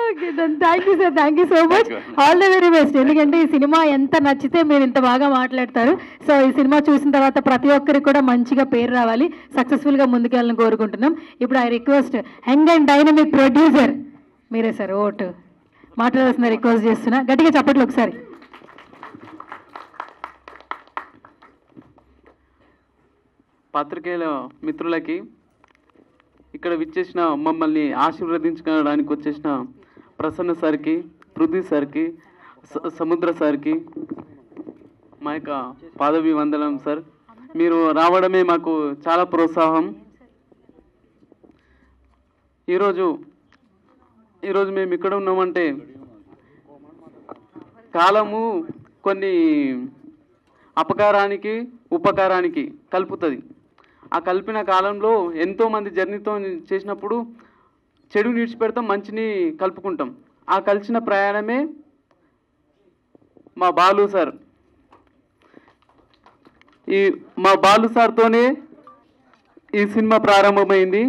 Okay thank you sir, thank you so much, all the very best. ఎందుకంటే ఈ సినిమా ఎంత నచ్చితే మీరు ఇంత బాగా మాట్లాడతారు. సో ఈ సినిమా చూసిన తర్వాత ప్రతి ఒక్కరికి కూడా మంచిగా పేరు రావాలి, సక్సెస్ఫుల్గా ముందుకెళ్ళాలని కోరుకుంటున్నాం. ఇప్పుడు I request young and dynamic producer మీరే సార్ ఓటు మాట్లాడాల్సిన రిక్వెస్ట్ చేస్తున్నా. గట్టిగా చప్పట్లు ఒకసారి. పాత్రికేయుల మిత్రులకి, ఇక్కడ విచ్చేసిన మమ్మల్ని ఆశీర్వదించడానికి వచ్చేసిన ప్రసన్న సార్కి, పృథ్వీ సార్కి, సముద్ర సార్కి మా యొక్క పాదాభివందనం సార్. మీరు రావడమే మాకు చాలా ప్రోత్సాహం. ఈరోజు మేము ఇక్కడ ఉన్నామంటే కాలము కొన్ని అపకారానికి ఉపకారానికి కలుపుతుంది. ఆ కలిపిన కాలంలో ఎంతోమంది జర్నీతో చేసినప్పుడు చెడు విడిచిపెడతాం, మంచిని కలుపుకుంటాం. ఆ కలిసిన ప్రయాణమే మా బాలు సార్. మా బాలు సార్తోనే ఈ సినిమా ప్రారంభమైంది.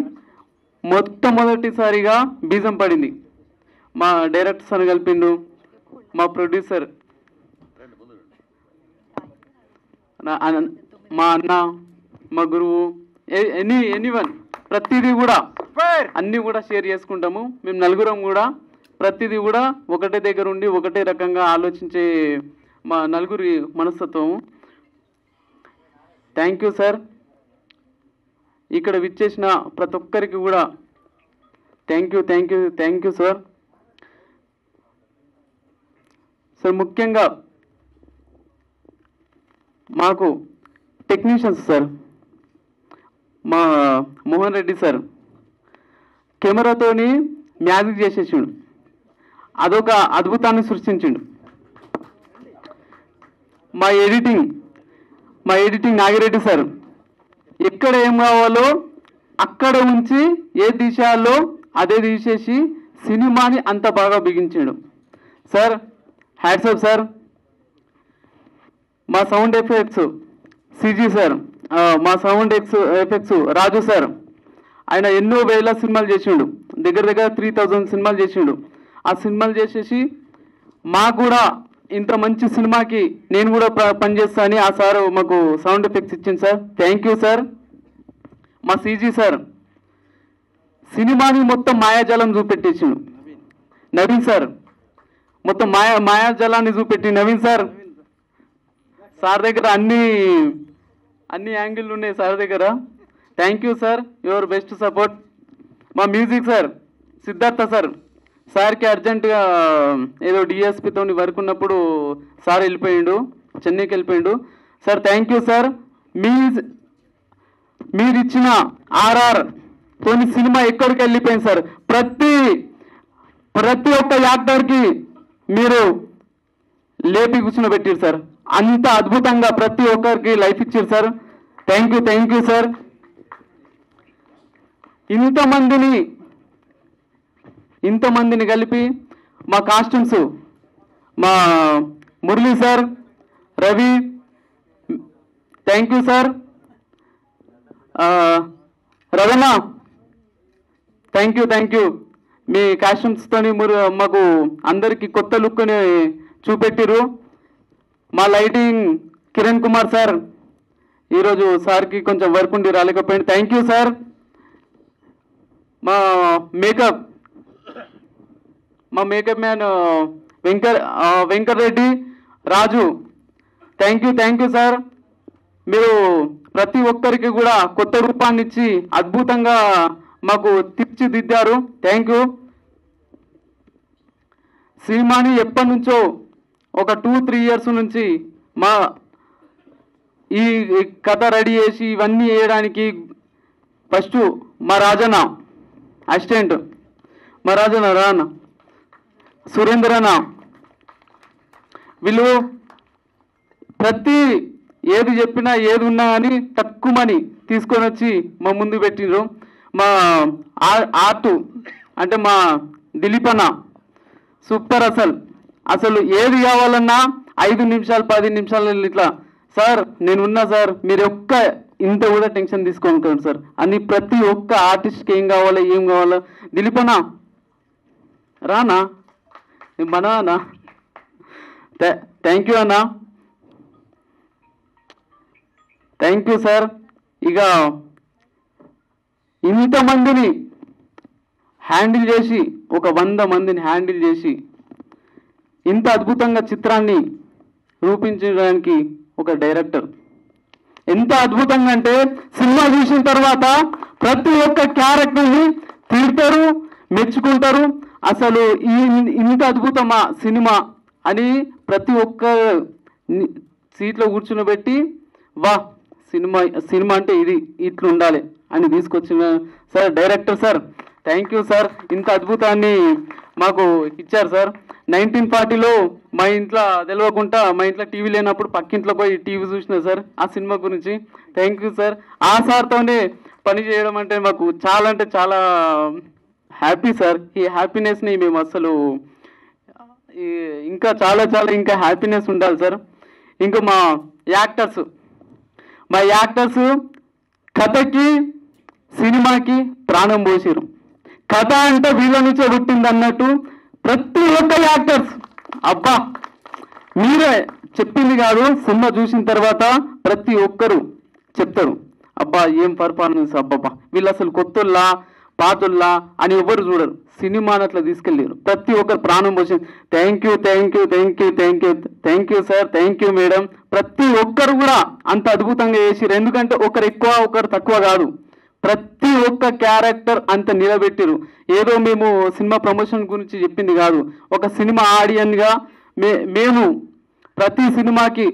మొట్టమొదటిసారిగా బీజం పడింది. మా డైరెక్టర్ సార్ కలిపిండు, మా ప్రొడ్యూసర్, మా అన్న, మా గురువు, ఎనీవన్ ప్రతిదీ కూడా అన్నీ కూడా షేర్ చేసుకుంటాము. మేము నలుగురం కూడా ప్రతిదీ కూడా ఒకటే దగ్గర ఉండి ఒకటే రకంగా ఆలోచించే మా నలుగురి మనస్తత్వము. Thank you sir. ఇక్కడ విచ్చేసిన ప్రతి ఒక్కరికి కూడా థ్యాంక్ యూ సార్. సార్ ముఖ్యంగా మాకు టెక్నీషియన్స్ సార్, మా మోహన్ రెడ్డి సార్ కెమెరాతోని మ్యాజిక్ చేసేసిండు, అదొక అద్భుతాన్ని సృష్టించిండు. మా ఎడిటింగ్ నాగిరెడ్డి సార్ ఎక్కడ ఏం కావాలో అక్కడ ఉంచి ఏ దిశలో అదే తీసేసి సినిమాని అంత బాగా బిగించాడు సార్. Hats off sir. మా సౌండ్ ఎఫెక్ట్స్ సిజీ సార్, మా సౌండ్ ఎఫెక్ట్స్ రాజు సార్, ఆయన ఎన్నో వేల సినిమాలు చేసిండు, దగ్గర 3000 సినిమాలు చేసిండు. ఆ సినిమాలు చేసేసి మాకు కూడా ఇంత మంచి సినిమాకి నేను కూడా పనిచేస్తా అని ఆ సార్ మాకు సౌండ్ ఎఫెక్ట్స్ ఇచ్చింది సార్. Thank you sir. మా సీజీ సార్ సినిమాని మొత్తం మాయాజాలం చూపెట్టేసిండు. నవీన్ సార్ మొత్తం మాయాజాలాన్ని చూపెట్టి నవీన్ సార్ దగ్గర అన్ని యాంగిల్ ఉన్నాయి సార్ దగ్గర. Thank you sir, your best support. మా మ్యూజిక్ సార్ సిద్ధార్థ సార్కి అర్జెంటుగా ఏదో డిఎస్పితో వర్క్ ఉన్నప్పుడు సార్ వెళ్ళిపోయిండు, చెన్నైకి వెళ్ళిపోయిండు. Sir thank you sir. మీరు ఇచ్చిన ఆర్ఆర్ తోని సినిమా ఎక్కడికి వెళ్ళిపోయింది సార్. ప్రతి ఒక్క యాక్టర్కి మీరు లేపి కూర్చుని సార్. అంత అద్భుతంగా ప్రతి ఒక్కరికి లైఫ్ ఇచ్చారు సార్. Thank you sir. ఇంతమందిని కలిపి మా కాస్ట్యూమ్స్ మా Murali sir, Ravi, thank you sir. Ravana thank you. మీ కాస్ట్యూమ్స్తోని మాకు అందరికీ కొత్త లుక్ని చూపెట్టిరు. మా లైటింగ్ కిరణ్ కుమార్ సార్, ఈరోజు సార్కి కొంచెం వర్క్ ఉండి రాలేకపోయింది. Thank you sir. మా makeup man Venkatareddy, Raju, thank you sir. మీరు ప్రతి ఒక్కరికి కూడా కొత్త రూపాన్ని ఇచ్చి అద్భుతంగా మాకు తీర్చిదిద్దారు. Thank you. సినిమాని ఎప్పటి నుంచో ఒక 2-3 ఇయర్స్ నుంచి ఈ కథ రెడీ చేసి ఇవన్నీ వేయడానికి ఫస్ట్ మా రాజన్న అసిస్టెంట్, మా రాజన్న రాన్న సురేంద్రన్న, వీళ్ళు ఏది చెప్పినా ఏది ఉన్నా అని తక్కువని తీసుకొని వచ్చి మా ముందు పెట్టిండ్రు. మా ఆర్ట్ అంటే మా దిలీప్ అన్న సూపర్. అసలు ఏది కావాలన్నా 5 నిమిషాలు 10 నిమిషాలు ఇట్లా సార్ నేనున్నా సార్, మీరు ఇంత కూడా టెన్షన్ తీసుకుంటాడు సార్. అన్ని ప్రతి ఒక్క ఆర్టిస్ట్కి ఏం కావాలో ఏం కావాలో దిలీపనా రానా మననా థ్యాంక్ యూ అన్నా, థ్యాంక్ యూ సార్. ఇక ఇంతమందిని హ్యాండిల్ చేసి, ఒక 100 మందిని హ్యాండిల్ చేసి ఇంత అద్భుతంగా చిత్రాన్ని రూపించడానికి ఒక డైరెక్టర్ ఎంత అద్భుతంగా అంటే, సినిమా చూసిన తర్వాత ప్రతి ఒక్క క్యారెక్టర్ని తిడతారు, మెచ్చుకుంటారు. అసలు ఇంత అద్భుతమా సినిమా అని ప్రతి ఒక్క సీట్లో కూర్చునబెట్టి వా సినిమా అంటే ఇది ఇట్లా ఉండాలి అని తీసుకొచ్చిన sir director sir, thank you sir. ఇంత అద్భుతాన్ని మాకు ఇచ్చారు సార్. 1940లో మా ఇంట్లో తెలియకుండా, మా ఇంట్లో టీవీ లేనప్పుడు పక్కింట్లో పోయి టీవీ చూసిన సార్ ఆ సినిమా గురించి. Thank you sir. ఆ సార్తోనే పని చేయడం అంటే మాకు చాలా అంటే చాలా హ్యాపీ సార్. ఈ హ్యాపీనెస్ని మేము అసలు ఇంకా చాలా చాలా ఇంకా హ్యాపీనెస్ ఉండాలి సార్. ఇంకా మా యాక్టర్స్ కథకి సినిమాకి ప్రాణం పోసిరు. కథ అంటే వీళ్ళ నుంచే పుట్టింది అన్నట్టు ప్రతి ఒక్క యాక్టర్స్ అబ్బా మీరే చెప్పింది కాదు, సినిమా చూసిన తర్వాత ప్రతి ఒక్కరు చెప్తారు అబ్బా ఏం పర్ఫార్మెన్స్, అబ్బబ్బా వీళ్ళు అసలు కొత్తల్లా పాతుల్లా అని ఎవరు చూడరు. సినిమాని అట్లా తీసుకెళ్ళారు, ప్రతి ఒక్కరు ప్రాణం పోసి. Thank you sir, thank you madam. ప్రతి ఒక్కరు కూడా అంత అద్భుతంగా చేసిరు. ఎందుకంటే ఒకరు ఎక్కువ ఒకరు తక్కువ కాదు, ప్రతి ఒక్క క్యారెక్టర్ అంత నిలబెట్టిరు. ఏదో మేము సినిమా ప్రమోషన్ గురించి చెప్పింది కాదు, ఒక సినిమా ఆడియన్గా మేము ప్రతి సినిమాకి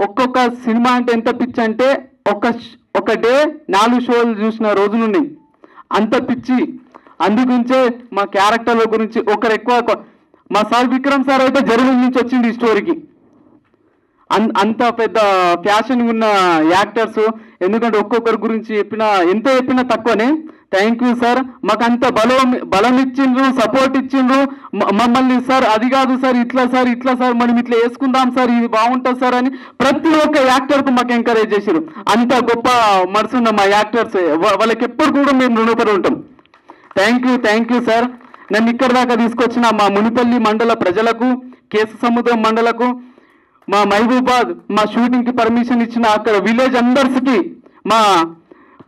ఒక్కొక్క సినిమా అంటే ఎంత పిచ్చి అంటే ఒక డే 4 షోలు చూసిన రోజులున్నాయి, అంత పిచ్చి. అందుగురించే మా క్యారెక్టర్ల గురించి ఒకరు ఎక్కువ. మా సార్ విక్రమ్ సార్ అయితే జర్మనీ నుంచి వచ్చింది ఈ స్టోరీకి. అంత పెద్ద ప్యాషన్ ఉన్న యాక్టర్స్. ఎందుకంటే ఒక్కొక్కరి గురించి ఎంత చెప్పినా తక్కువనే. Thank you sir. మాకు అంత బలం ఇచ్చిండ్రు, సపోర్ట్ ఇచ్చిండ్రు మమ్మల్ని. సార్ అది కాదు సార్, ఇట్లా సార్ మనం ఇట్లా వేసుకుందాం సార్, ఇది బాగుంటుంది సార్ అని ప్రతి ఒక్క యాక్టర్కు మాకు ఎంకరేజ్ చేసారు. అంత గొప్ప మనసున్న మా యాక్టర్స్, వాళ్ళకి ఎప్పుడు కూడా మేము రుణపడి ఉంటాం. Thank you sir. నన్ను ఇక్కడ దాకా తీసుకొచ్చిన మా మునిపల్లి మండల ప్రజలకు, కేశసముద్రం మండలకు, మా మహబూబాద్ మా షూటింగ్కి పర్మిషన్ ఇచ్చిన అక్కడ విలేజ్ అందర్స్కి, మా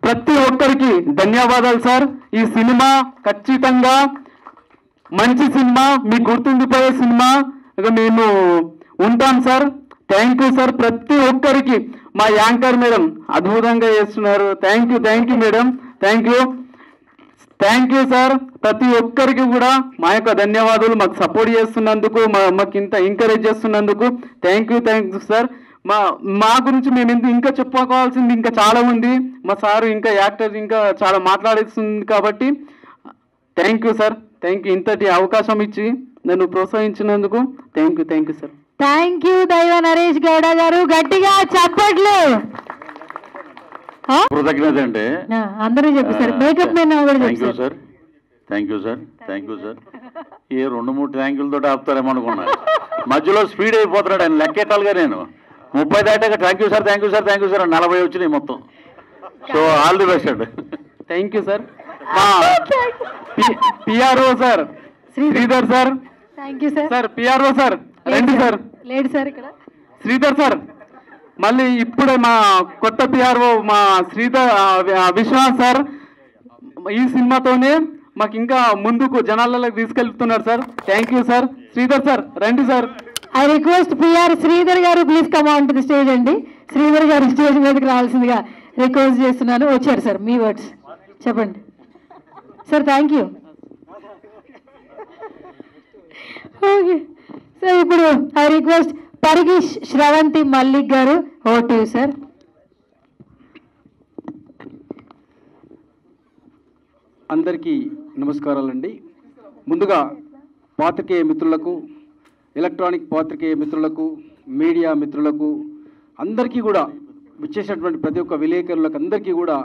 ప్రతి ఒక్కరికి ధన్యవాదాలు సార్. ఈ సినిమా ఖచ్చితంగా మంచి సినిమా, మీకు గుర్తుండిపోయే సినిమా మేము ఉంటాం సార్. Thank you sir. ప్రతి ఒక్కరికి మా యాంకర్ మేడం అద్భుతంగా చేస్తున్నారు. Thank you madam. Thank you sir. ప్రతి ఒక్కరికి కూడా మా యొక్క ధన్యవాదాలు, మాకు సపోర్ట్ చేస్తున్నందుకు, మాకు ఇంత ఎంకరేజ్ చేస్తున్నందుకు. Thank you sir. మా గురించి మేము ఇంకా చెప్పుకోవాల్సింది ఇంకా చాలా ఉంది. మా సారు ఇంకా యాక్టర్స్ ఇంకా చాలా మాట్లాడేస్తుంది కాబట్టి థ్యాంక్ యూ సార్. ఇంతటి అవకాశం ఇచ్చి నన్ను ప్రోత్సహించినందుకు thank you sir. Thank you దైవ నరేష్ గౌడ గారు. గట్టిగా చప్పట్లు. కృతజ్ఞత అంటే అందరూ చెప్పారు, మేకప్ మ్యాన్ కూడా చెప్పారు. Sir thank you sir. ఏ 2-3 థ్యాంకులతో ఆపుతారేమో అనుకున్నా, మధ్యలో స్పీడ్ అయిపోతున్నాడు ఆయన. లెక్కెట్టాలిగా నేను 30 దాటాక థ్యాంక్ యూ సార్ 40 వచ్చినాయి మొత్తం. సో ఆల్ ది బెస్ట్ అండి. Thank you sir. PRO sir Sridhar sir. Thank you sir. Sir PRO sir రండి సార్. లేడు సార్ ఇక్కడ శ్రీధర్ సార్. మళ్ళీ ఇప్పుడే మా కొత్త పిఆర్ఓ మా శ్రీధర్ విశ్వనాథ్ సార్ ఈ సినిమాతోనే మాకు ఇంకా ముందుకు జనాలలోకి తీసుకెళ్తున్నారు సార్. Thank you sir. Sridhar sir రండి sir. I request PR Sridhar గారు please come on to the stage అండి. శ్రీధర్ గారు స్టేజ్ మీదకి రావాల్సిందిగా రిక్వెస్ట్ చేస్తున్నాను. వచ్చారు సార్, మీ వర్డ్స్ చెప్పండి sir. Thank you. Okay sir, ఇప్పుడు ఐ రిక్వెస్ట్ పరిగి శ్రవంతి మల్లిక్ గారు. Over to you sir. అందరికీ నమస్కారాలండి. ముందుగా పాత్రికేయ మిత్రులకు, ఎలక్ట్రానిక్ పాత్రికేయ మిత్రులకు, మీడియా మిత్రులకు అందరికీ కూడా, విచ్చేసినటువంటి ప్రతి ఒక్క విలేకరులకు అందరికీ కూడా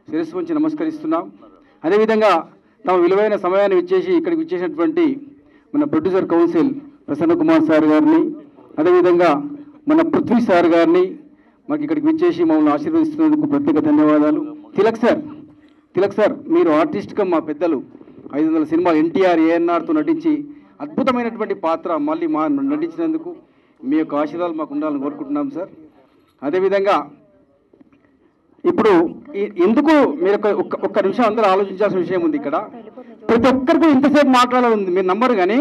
శిరస్సు వంచి నమస్కరిస్తున్నాం. అదేవిధంగా తమ విలువైన సమయాన్ని ఇక్కడికి విచ్చేసినటువంటి మన producer council Prasanna Kumar sir గారిని, అదేవిధంగా మన పృథ్వీ సార్ గారిని, మాకు ఇక్కడికి విచ్చేసి మమ్మల్ని ఆశీర్వదిస్తున్నందుకు ప్రత్యేక ధన్యవాదాలు. తిలక్ సార్ మీరు ఆర్టిస్ట్గా మా పెద్దలు 500 సినిమాలు ఎన్టీఆర్ ఏఎన్ఆర్తో నటించి అద్భుతమైనటువంటి పాత్ర మళ్ళీ మా నటించినందుకు మీ యొక్క ఆశీర్వాదాలు మాకు ఉండాలని కోరుకుంటున్నాం సార్. అదేవిధంగా ఇప్పుడు ఎందుకు మీరు ఒక్క నిమిషం అందరూ ఆలోచించాల్సిన విషయం ఉంది. ఇక్కడ ప్రతి ఒక్కరికి ఇంతసేపు మాట్లాడాలి మీరు నమ్మరు, కానీ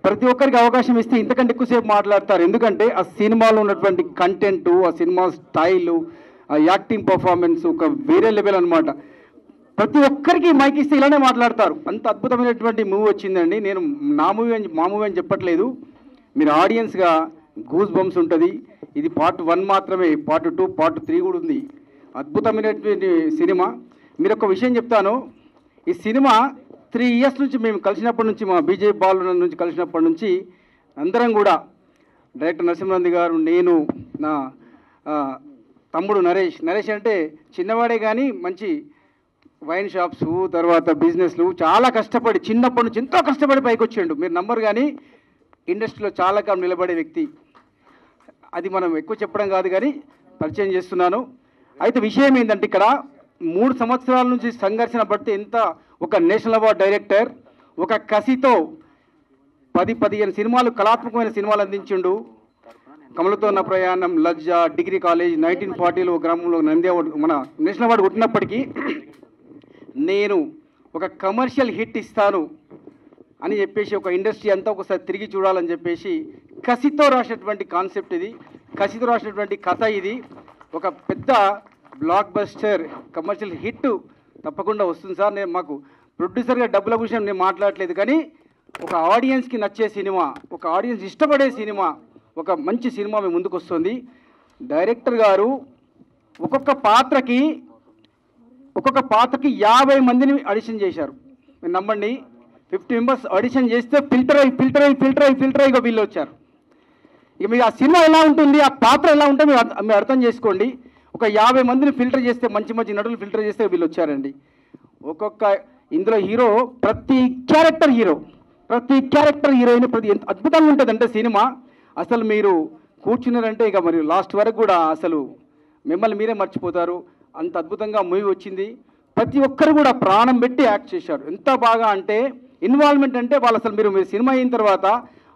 ప్రతి ఒక్కరికి అవకాశం ఇస్తే ఇంతకంటే ఎక్కువసేపు మాట్లాడతారు. ఎందుకంటే ఆ సినిమాలో ఉన్నటువంటి కంటెంటు, ఆ సినిమా స్టైలు, ఆ యాక్టింగ్ పర్ఫార్మెన్స్ ఒక వేరే లెవెల్ అనమాట. ప్రతి ఒక్కరికి మైక్ ఇస్తే ఇలానే మాట్లాడతారు. అంత అద్భుతమైనటువంటి మూవీ వచ్చిందండి. నేను మా మూవీ అని చెప్పట్లేదు. మీరు ఆడియన్స్గా గూస్ బంప్స్ ఉంటుంది. ఇది పార్ట్ 1 మాత్రమే, పార్ట్ 2, పార్ట్ 3 కూడా ఉంది. అద్భుతమైనటువంటి సినిమా. మీరు ఒక విషయం చెప్తాను, ఈ సినిమా 3 ఇయర్స్ నుంచి మేము కలిసినప్పటి నుంచి, మా బీజేపీ బాలు నుంచి కలిసినప్పటి నుంచి అందరం కూడా డైరెక్టర్ నరసింహనంది గారు, నేను, నా తమ్ముడు నరేష్ అంటే చిన్నవాడే కానీ మంచి వైన్ షాప్స్, తర్వాత బిజినెస్లు చాలా కష్టపడి చిన్నప్పటి నుంచి ఎంతో కష్టపడి పైకి వచ్చాడు. మీరు నమ్మరు, కానీ ఇండస్ట్రీలో చాలా కాలం నిలబడే వ్యక్తి. అది మనం ఎక్కువ చెప్పడం కాదు కానీ పరిచయం చేస్తున్నాను. అయితే విషయం ఏంటంటే ఇక్కడ 3 సంవత్సరాల నుంచి సంఘర్షణ పడితే ఎంత ఒక నేషనల్ అవార్డ్ డైరెక్టర్ ఒక కసితో 10-15 సినిమాలు, కళాత్మకమైన సినిమాలు అందించిండు. కమలతో ఉన్న ప్రయాణం, లజ్జ, డిగ్రీ కాలేజ్, 1940లో గ్రామంలో నంది అవార్డు, మన నేషనల్ అవార్డు కొట్టినప్పటికీ నేను ఒక కమర్షియల్ హిట్ ఇస్తాను అని చెప్పేసి ఒక ఇండస్ట్రీ అంతా ఒకసారి తిరిగి చూడాలని చెప్పేసి కసితో రాసినటువంటి కాన్సెప్ట్ ఇది, కసితో రాసినటువంటి కథ ఇది. ఒక పెద్ద బ్లాక్ బస్టర్ కమర్షియల్ హిట్ తప్పకుండా వస్తుంది సార్. నేను మాకు ప్రొడ్యూసర్గా డబ్బుల విషయం నేను మాట్లాడలేదు, కానీ ఒక ఆడియన్స్కి నచ్చే సినిమా, ఒక ఆడియన్స్ ఇష్టపడే సినిమా, ఒక మంచి సినిమా మేము ముందుకు వస్తుంది. డైరెక్టర్ గారు ఒక్కొక్క పాత్రకి 50 మందిని ఆడిషన్ చేశారు. మీరు నమ్మండి, 50 మెంబర్స్ ఆడిషన్ చేస్తే ఫిల్టర్ అయ్యి వీళ్ళు వచ్చారు. ఇక మీరు ఆ సినిమా ఎలా ఉంటుంది, ఆ పాత్ర ఎలా ఉంటే మీరు అర్థం చేసుకోండి. ఒక 50 మందిని ఫిల్టర్ చేస్తే, మంచి నటులు ఫిల్టర్ చేస్తే వీళ్ళు వచ్చారండి. ఇందులో హీరో ప్రతి క్యారెక్టర్ హీరోయిన్ ఎంత అద్భుతంగా ఉంటుందంటే సినిమా అసలు మీరు కూర్చున్నారంటే ఇక మరి లాస్ట్ వరకు కూడా అసలు మిమ్మల్ని మీరే మర్చిపోతారు. అంత అద్భుతంగా మూవీ వచ్చింది. ప్రతి ఒక్కరు కూడా ప్రాణం పెట్టి యాక్ట్ చేశారు. ఎంత బాగా అంటే ఇన్వాల్వ్మెంట్ అంటే వాళ్ళు అసలు మీరు సినిమా అయిన తర్వాత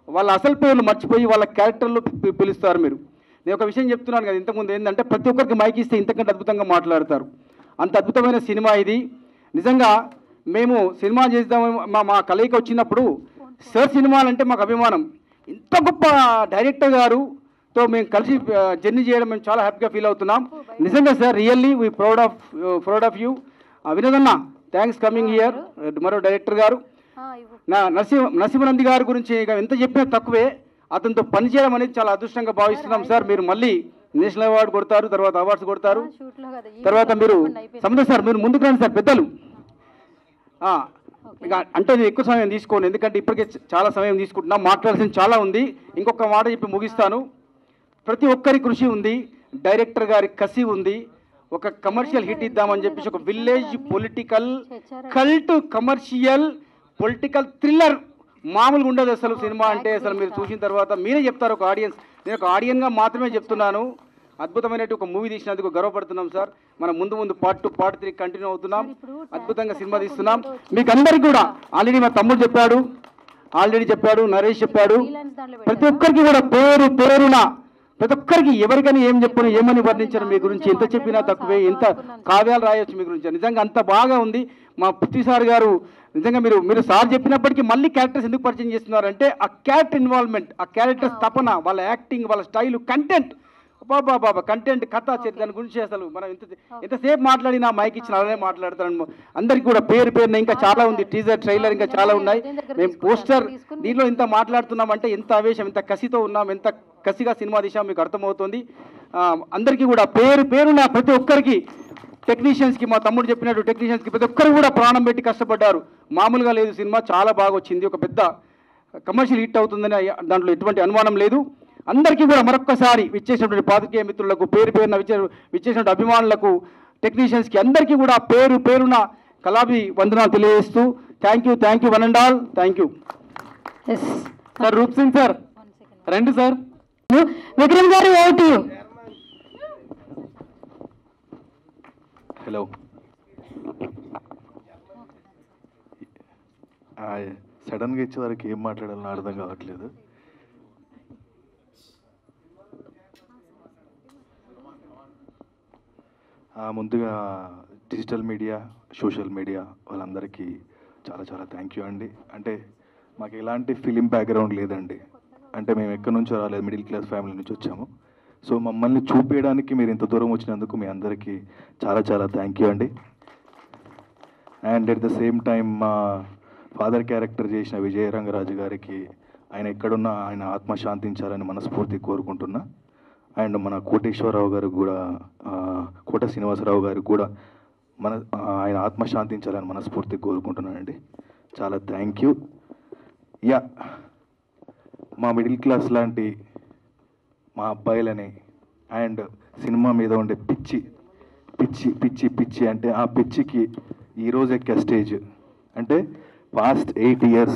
వాళ్ళ అసలు పేర్లు మర్చిపోయి వాళ్ళ క్యారెక్టర్లు పిలుస్తారు. నేను ఒక విషయం చెప్తున్నాను కదా ఇంతకుముందు, ఏంటంటే ప్రతి ఒక్కరికి మైక్ ఇస్తే ఇంతకంటే అద్భుతంగా మాట్లాడతారు. అంత అద్భుతమైన సినిమా ఇది. నిజంగా మేము సినిమా చేద్దామని మా కలయిక వచ్చినప్పుడు సార్ సినిమాలంటే మాకు అభిమానం. ఇంత గొప్ప డైరెక్టర్ గారుతో మేము కలిసి జర్నీ చేయడం మేము చాలా హ్యాపీగా ఫీల్ అవుతున్నాం. నిజంగా sir, really we proud of you. వినోదన్న, థ్యాంక్స్ కమింగ్ హియర్. మరో డైరెక్టర్ గారు నరసింహనంది గారి గురించి ఇక ఎంత చెప్పినా తక్కువే. అతనితో పనిచేయడం అనేది చాలా అదృష్టంగా భావిస్తున్నాం సార్. మీరు మళ్ళీ నేషనల్ అవార్డు కొడతారు, తర్వాత అవార్డ్స్ కొడతారు, తర్వాత మీరు సముద్ర సార్ మీరు ముందుకు రండి సార్. పెద్దలు ఇక అంటే నేను ఎక్కువ సమయం తీసుకోను, ఎందుకంటే ఇప్పటికే చాలా సమయం తీసుకుంటున్నాం. మాట్లాడాల్సింది చాలా ఉంది. ఇంకొక మాట చెప్పి ముగిస్తాను. ప్రతి ఒక్కరి కృషి ఉంది, డైరెక్టర్ గారి కసి ఉంది. ఒక కమర్షియల్ హిట్ ఇద్దామని చెప్పేసి ఒక village political cult commercial political thriller మామూలుగా ఉండదు అసలు సినిమా అంటే. అసలు మీరు చూసిన తర్వాత మీరే చెప్తారు ఒక ఆడియన్స్. నేను ఒక ఆడియన్గా మాత్రమే చెప్తున్నాను. అద్భుతమైనటువంటి ఒక మూవీ తీసినందుకు గర్వపడుతున్నాం సార్. మనం ముందు పార్ట్ 2, పార్ట్ 3 కంటిన్యూ అవుతున్నాం. అద్భుతంగా సినిమా తీస్తున్నాం. మీకు అందరికీ కూడా ఆల్రెడీ మా తమ్ముడు చెప్పాడు, నరేష్ చెప్పాడు. ప్రతి ఒక్కరికి కూడా పేరున ప్రతి ఒక్కరికి ఎవరికైనా ఏం చెప్పను, ఏమని వర్ణించరు మీ గురించి. ఎంత చెప్పినా తక్కువే, ఎంత కావ్యాలు రాయొచ్చు మీ గురించి. నిజంగా అంత బాగా ఉంది. మా పృథ్వీ సార్ గారు నిజంగా మీరు సార్ చెప్పినప్పటికీ మళ్ళీ క్యారెక్టర్స్ ఎందుకు పరిచయం చేస్తున్నారంటే ఆ క్యారెక్టర్ ఇన్వాల్వ్మెంట్, ఆ క్యారెక్టర్స్ తపన, వాళ్ళ యాక్టింగ్, వాళ్ళ స్టైలు, కంటెంట్, బాబా కంటెంట్, కథ దాని గురించి అసలు మనం ఎంతసేపు మాట్లాడినా మైక్ ఇచ్చిన అలానే మాట్లాడతాను. అందరికీ కూడా పేరున ఇంకా చాలా ఉంది. టీజర్, ట్రైలర్ ఇంకా చాలా ఉన్నాయి. మేము పోస్టర్ దీనిలో ఇంత మాట్లాడుతున్నాం అంటే ఎంత ఆవేశం, ఎంత కసితో ఉన్నాం, ఎంత కసిగా సినిమా తీసాం మీకు అర్థమవుతుంది. అందరికీ కూడా పేరున ప్రతి ఒక్కరికి, టెక్నీషియన్స్కి, మా తమ్ముడు చెప్పినట్టు టెక్నీషియన్స్కి ప్రతి ఒక్కరు కూడా ప్రాణం పెట్టి కష్టపడ్డారు. మామూలుగా లేదు సినిమా, చాలా బాగా వచ్చింది. ఒక పెద్ద కమర్షియల్ హిట్ అవుతుందని దాంట్లో ఎటువంటి అనుమానం లేదు. అందరికీ కూడా మరొక్కసారి విచ్చేసినటువంటి పాత్రికేయ మిత్రులకు, పేరున విచ్చేసినటువంటి అభిమానులకు, టెక్నీషియన్స్కి అందరికీ కూడా పేరున కళాభి వందనాలు తెలియజేస్తూ thank you one and all. Thank you sir. Roop Singh sir రండి sir. Vikram garu vote hello. సడన్గా ఇచ్చే వరకు ఏం మాట్లాడాలని అర్థం కావట్లేదు. ముందుగా డిజిటల్ మీడియా, సోషల్ మీడియా వాళ్ళందరికీ చాలా చాలా థ్యాంక్ యూ అండి. అంటే మాకు ఎలాంటి ఫిలిం బ్యాక్గ్రౌండ్ లేదండి. అంటే మేము ఎక్కడి నుంచో రాలేదు, మిడిల్ క్లాస్ ఫ్యామిలీ నుంచి వచ్చాము. సో మమ్మల్ని చూపించడానికి మీరు ఇంత దూరం వచ్చినందుకు మీ అందరికీ చాలా చాలా థ్యాంక్ యూ అండి. And at the same time మా ఫాదర్ క్యారెక్టర్ చేసిన విజయ రంగరాజు గారికి ఆయన ఎక్కడున్నా ఆయన ఆత్మ శాంతించాలని మనస్ఫూర్తి కోరుకుంటున్నా. అండ్ మన కోటేశ్వరరావు గారు కూడా, కోట శ్రీనివాసరావు గారికి కూడా ఆయన ఆత్మ శాంతించాలని మనస్ఫూర్తి కోరుకుంటున్నానండి. చాలా థ్యాంక్ యూ. యా, మా మిడిల్ క్లాస్ లాంటి మా అబ్బాయిలని అండ్ సినిమా మీద ఉండే పిచ్చి పిచ్చి పిచ్చి పిచ్చి అంటే ఆ పిచ్చికి ఈరోజు ఎక్కే స్టేజ్ అంటే పాస్ట్ 8 years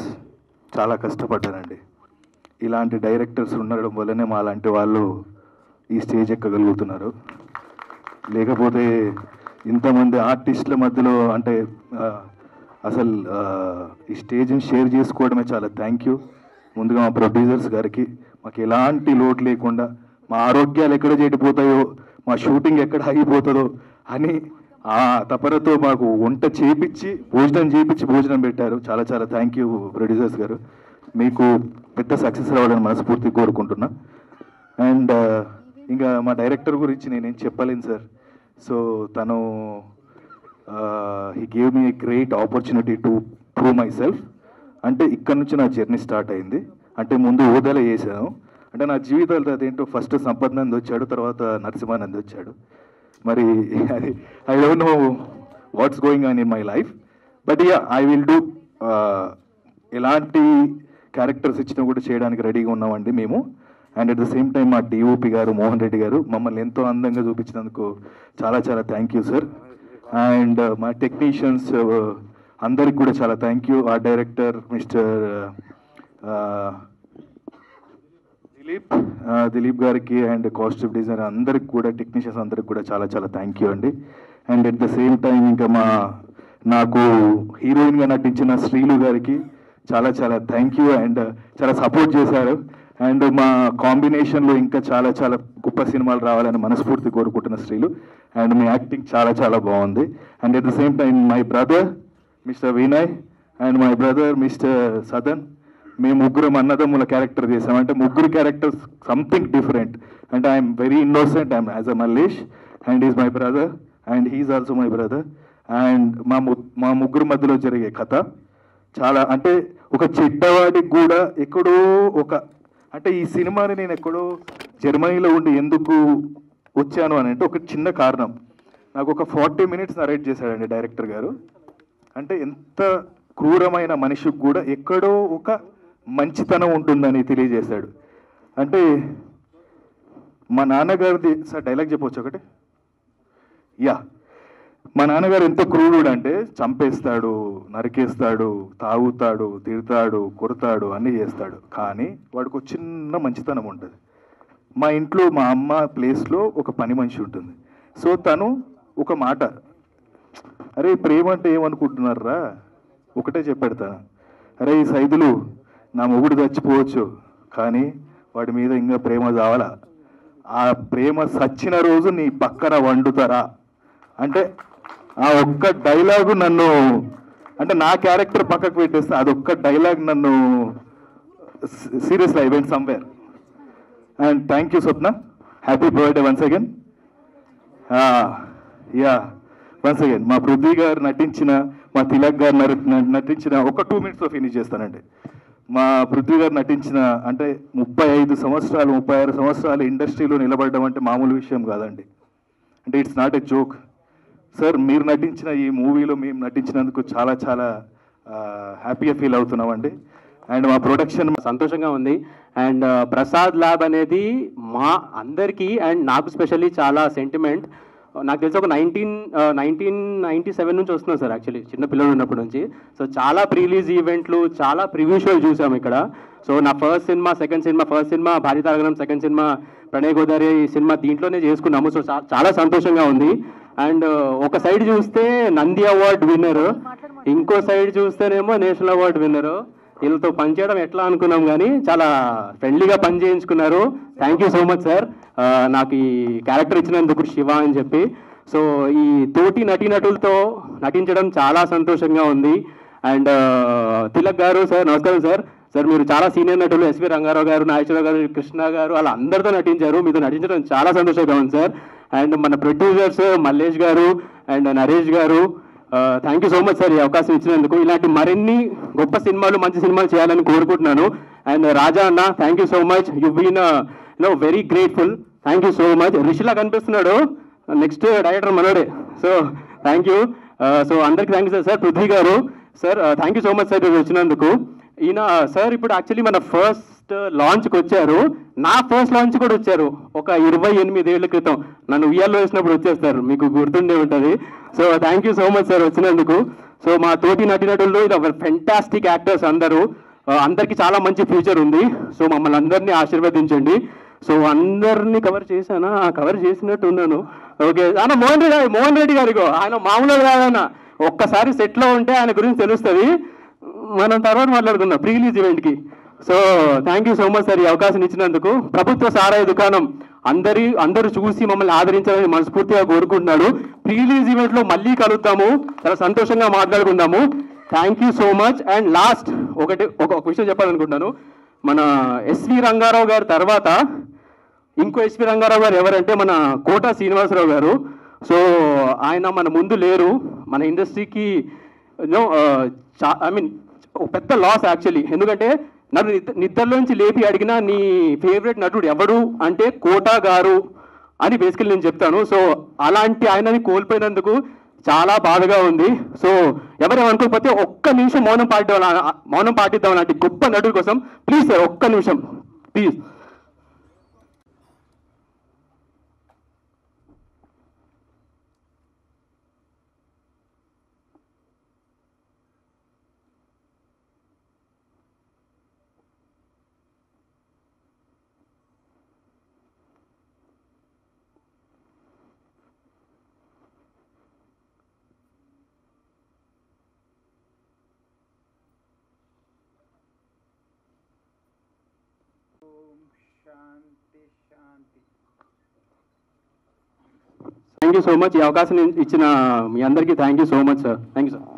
చాలా కష్టపడ్డానండి. ఇలాంటి డైరెక్టర్స్ ఉండడం వల్లనే మా లాంటి వాళ్ళు ఈ స్టేజ్ ఎక్కగలుగుతున్నారు. లేకపోతే ఇంతమంది ఆర్టిస్టుల మధ్యలో అంటే అసలు ఈ స్టేజ్ని షేర్ చేసుకోవడమే చాలా థ్యాంక్ యూ. ముందుగా మా ప్రొడ్యూసర్స్ గారికి మాకు ఎలాంటి లోటు లేకుండా మా ఆరోగ్యాలు ఎక్కడ చెడిపోతాయో, మా షూటింగ్ ఎక్కడ ఆగిపోతుందో అని ఆ తపనతో మాకు వంట చేపించి భోజనం పెట్టారు. చాలా చాలా థ్యాంక్ యూ ప్రొడ్యూసర్స్ గారు. మీకు పెద్ద సక్సెస్ రావాలని మనస్ఫూర్తి కోరుకుంటున్నా. అండ్ ఇంకా మా డైరెక్టర్ గురించి నేనేం చెప్పలేను సార్. సో తను he gave me a great opportunity to prove my self. అంటే ఇక్కడ నుంచి నా జర్నీ స్టార్ట్ అయింది. అంటే ముందు ఓదల చేశాను. అంటే నా జీవితంలో అదేంటో ఫస్ట్ సంపదనంద్ వచ్చాడు, తర్వాత నరసింహానంద్ వచ్చాడు. మరి అది I don't know what's going on in my life. But yeah, I will do. ఎలాంటి క్యారెక్టర్స్ ఇచ్చినా కూడా చేయడానికి రెడీగా ఉన్నామండి మేము. And at the same time మా డిఓపి గారు మోహన్ రెడ్డి గారు మమ్మల్ని ఎంతో అందంగా చూపించినందుకు చాలా చాలా థ్యాంక్ యూ సార్. అండ్ మా టెక్నీషియన్స్ అందరికి కూడా చాలా థ్యాంక్ యూ. ఆ డైరెక్టర్ మిస్టర్ దిలీప్ గారికి అండ్ కాస్ట్యూమ్ డిజైనర్ అందరికి కూడా, టెక్నీషియన్స్ అందరికి కూడా చాలా చాలా థ్యాంక్ యూ అండి. And at the same time ఇంకా నాకు హీరోయిన్గా నటించిన శ్రీలు గారికి చాలా చాలా థ్యాంక్ యూ. అండ్ చాలా సపోర్ట్ చేశారు. అండ్ మా కాంబినేషన్లో ఇంకా చాలా చాలా గొప్ప సినిమాలు రావాలని మనస్ఫూర్తి కోరుకుంటున్న శ్రీలు. అండ్ మీ యాక్టింగ్ చాలా చాలా బాగుంది. And at the same time my brother mister Vinay and my brother mister Sadan, మేము ముగ్గురం అన్నదమ్ముల క్యారెక్టర్ చేసామంటే ముగ్గురు క్యారెక్టర్స్ సంథింగ్ డిఫరెంట్. అంటే I'm very innocent, I'm as a Mallesh and is my brother and he is also my brother. And మా ముగ్గురు మధ్యలో జరిగే కథ చాలా, అంటే ఒక చెడ్డవాడికి కూడా ఎక్కడో ఒక, అంటే ఈ సినిమాని నేను ఎక్కడో జర్మనీలో ఉండి ఎందుకు వచ్చాను అని అంటే ఒక చిన్న కారణం. నాకు ఒక 40 minutes నరేట్ చేశాడండి డైరెక్టర్ గారు. అంటే ఎంత క్రూరమైన మనిషికి కూడా ఎక్కడో ఒక మంచితనం ఉంటుందని తెలియజేశాడు. అంటే మా నాన్నగారిది సార్ డైలాగ్ చెప్పవచ్చు ఒకటి. యా, మా నాన్నగారు ఎంత క్రూరుడు అంటే చంపేస్తాడు, నరికేస్తాడు, తాగుతాడు, తిడతాడు, కొడతాడు, అన్నీ చేస్తాడు. కానీ వాడికి ఒక చిన్న మంచితనం ఉంటుంది. మా ఇంట్లో మా అమ్మ ప్లేస్లో ఒక పని మనిషి ఉంటుంది. సో తను ఒక మాట, అరే ప్రేమ అంటే ఏమనుకుంటున్నారా, ఒకటే చెప్పెడతాను, అరే ఈ సైదులు నా మొగుడు చచ్చిపోవచ్చు కానీ వాడి మీద ఇంకా ప్రేమ చావాలా, ఆ ప్రేమ సచ్చిన రోజు నీ పక్కన వండుతారా అంటే ఆ ఒక్క డైలాగు నన్ను, అంటే నా క్యారెక్టర్ పక్కకు పెట్టేస్తే అదొక్క డైలాగ్ నన్ను seriously I went somewhere. And thank you Swapna, happy birthday once again. Yeah, once again మా పృథ్వీ గారు నటించిన, మా తిలక్ గారు నటించిన, ఒక 2 minutesలో ఫినిష్ చేస్తానండి. మా పృథ్వీ గారు నటించిన, అంటే 35 సంవత్సరాలు 36 సంవత్సరాలు ఇండస్ట్రీలో నిలబడడం అంటే మామూలు విషయం కాదండి. అంటే it's not a joke sir. మీరు నటించిన ఈ మూవీలో మేము నటించినందుకు చాలా చాలా హ్యాపీగా ఫీల్ అవుతున్నామండి. అండ్ మా ప్రొడక్షన్ సంతోషంగా ఉంది. అండ్ ప్రసాద్ ల్యాబ్ అనేది మా అందరికీ అండ్ నాకు స్పెషల్లీ చాలా సెంటిమెంట్. నాకు తెలిసి ఒక 1997 నుంచి వస్తున్నాం సార్, యాక్చువల్లీ చిన్న పిల్లలు ఉన్నప్పటి నుంచి. సో చాలా ప్రీలీజ్ ఈవెంట్లు, చాలా ప్రివ్యూ షోలు చూసాము ఇక్కడ. సో నా ఫస్ట్ సినిమా భారీ తారగణం, సెకండ్ సినిమా ప్రణయ్ గోదావరి, ఈ సినిమా దీంట్లోనే చేసుకున్నాము. సో చాలా సంతోషంగా ఉంది. అండ్ ఒక సైడ్ చూస్తే నంది అవార్డ్ విన్నర్, ఇంకో సైడ్ చూస్తేనేమో నేషనల్ అవార్డు విన్నరు. వీళ్ళతో పనిచేయడం ఎట్లా అనుకున్నాం కానీ చాలా ఫ్రెండ్లీగా పని చేయించుకున్నారు. Thank you so much sir, నాకు ఈ క్యారెక్టర్ ఇచ్చినందుకు శివ అని చెప్పి. సో ఈ తోటి నటీనటులతో నటించడం చాలా సంతోషంగా ఉంది. అండ్ తిలక్ గారు సార్, నమస్కారం సార్. సార్ మీరు చాలా సీనియర్ నటులు, ఎస్వి రంగారావు గారు, నాగేశ్వరరావు గారు, కృష్ణ గారు అలా అందరితో నటించారు. మీతో నటించడం చాలా సంతోషంగా ఉంది సార్. అండ్ మన ప్రొడ్యూసర్స్ మల్లేష్ గారు అండ్ నరేష్ గారు, thank you so much sir ఈ అవకాశం ఇచ్చినందుకు. ఇలాంటి మరిన్ని గొప్ప సినిమాలు, మంచి సినిమాలు చేయాలని కోరుకుంటున్నాను. అండ్ రాజా అన్న, thank you so much, you been very grateful. Thank you so much. రిషిలా కనిపిస్తున్నాడు, నెక్స్ట్ డైరెక్టర్ మనోడే. So thank you. సో అందరికి thank you sir. Sir Prithvi గారు sir, thank you so much sir వచ్చినందుకు. ఈయన సార్ ఇప్పుడు యాక్చువల్లీ మన ఫస్ట్ లాంచ్కి వచ్చారు, నా ఫస్ట్ లాంచ్ కూడా వచ్చారు ఒక 28 ఏళ్ల క్రితం. నన్ను ఉయ్యాల్లో వేసినప్పుడు వచ్చేస్తారు, మీకు గుర్తుండే ఉంటుంది. So thank you so much sir వచ్చినందుకు. సో మా తోటి నటినటుల్లో ఇది ఫెంటాస్టిక్ యాక్టర్స్ అందరూ, అందరికీ చాలా మంచి ఫ్యూచర్ ఉంది. సో మమ్మల్ని అందరినీ ఆశీర్వదించండి. సో అందరినీ కవర్ చేశానా? కవర్ చేసినట్టు ఉన్నాను. ఓకే అన్న, మోహన్ రెడ్డి గారిగో ఆయన మామూలుగా కాదన్న, ఒక్కసారి సెట్లో ఉంటే ఆయన గురించి తెలుస్తుంది. మనం తర్వాత మాట్లాడుకుందాం ప్రీ రిలీజ్ ఈవెంట్కి. So thank you so much sir ఈ అవకాశం ఇచ్చినందుకు. ప్రభుత్వ సారాయి దుకాణం అందరూ చూసి మమ్మల్ని ఆదరించాలని మనస్ఫూర్తిగా కోరుకుంటున్నాడు. ప్రీ రిలీజ్ ఈవెంట్లో మళ్ళీ కలుద్దాము, చాలా సంతోషంగా మాట్లాడుకుందాము. Thank you so much. And last ఒక విషయం చెప్పాలనుకుంటున్నాను. మన ఎస్వి రంగారావు గారి తర్వాత ఇంకో ఎస్వి రంగారావు గారు ఎవరంటే మన కోట శ్రీనివాసరావు గారు. సో ఆయన మన ముందు లేరు, మన ఇండస్ట్రీకి పెద్ద లాస్ యాక్చువల్లీ. ఎందుకంటే నన్ను నిద్రలోంచి లేపి అడిగినా నీ ఫేవరెట్ నటుడు ఎవడు అంటే కోట గారు అని బేసికల్లీ నేను చెప్తాను. సో అలాంటి ఆయనని కోల్పోయినందుకు చాలా బాధగా ఉంది. సో ఎవరేమనుకోకపోతే ఒక్క నిమిషం మౌనం పాటిద్దాం అలాంటి గొప్ప నటుడి కోసం. ప్లీజ్ సార్ ఒక్క నిమిషం please. Thank you so much ఈ అవకాశం ఇచ్చిన మీ అందరికీ thank you so much sir. Thank you sir.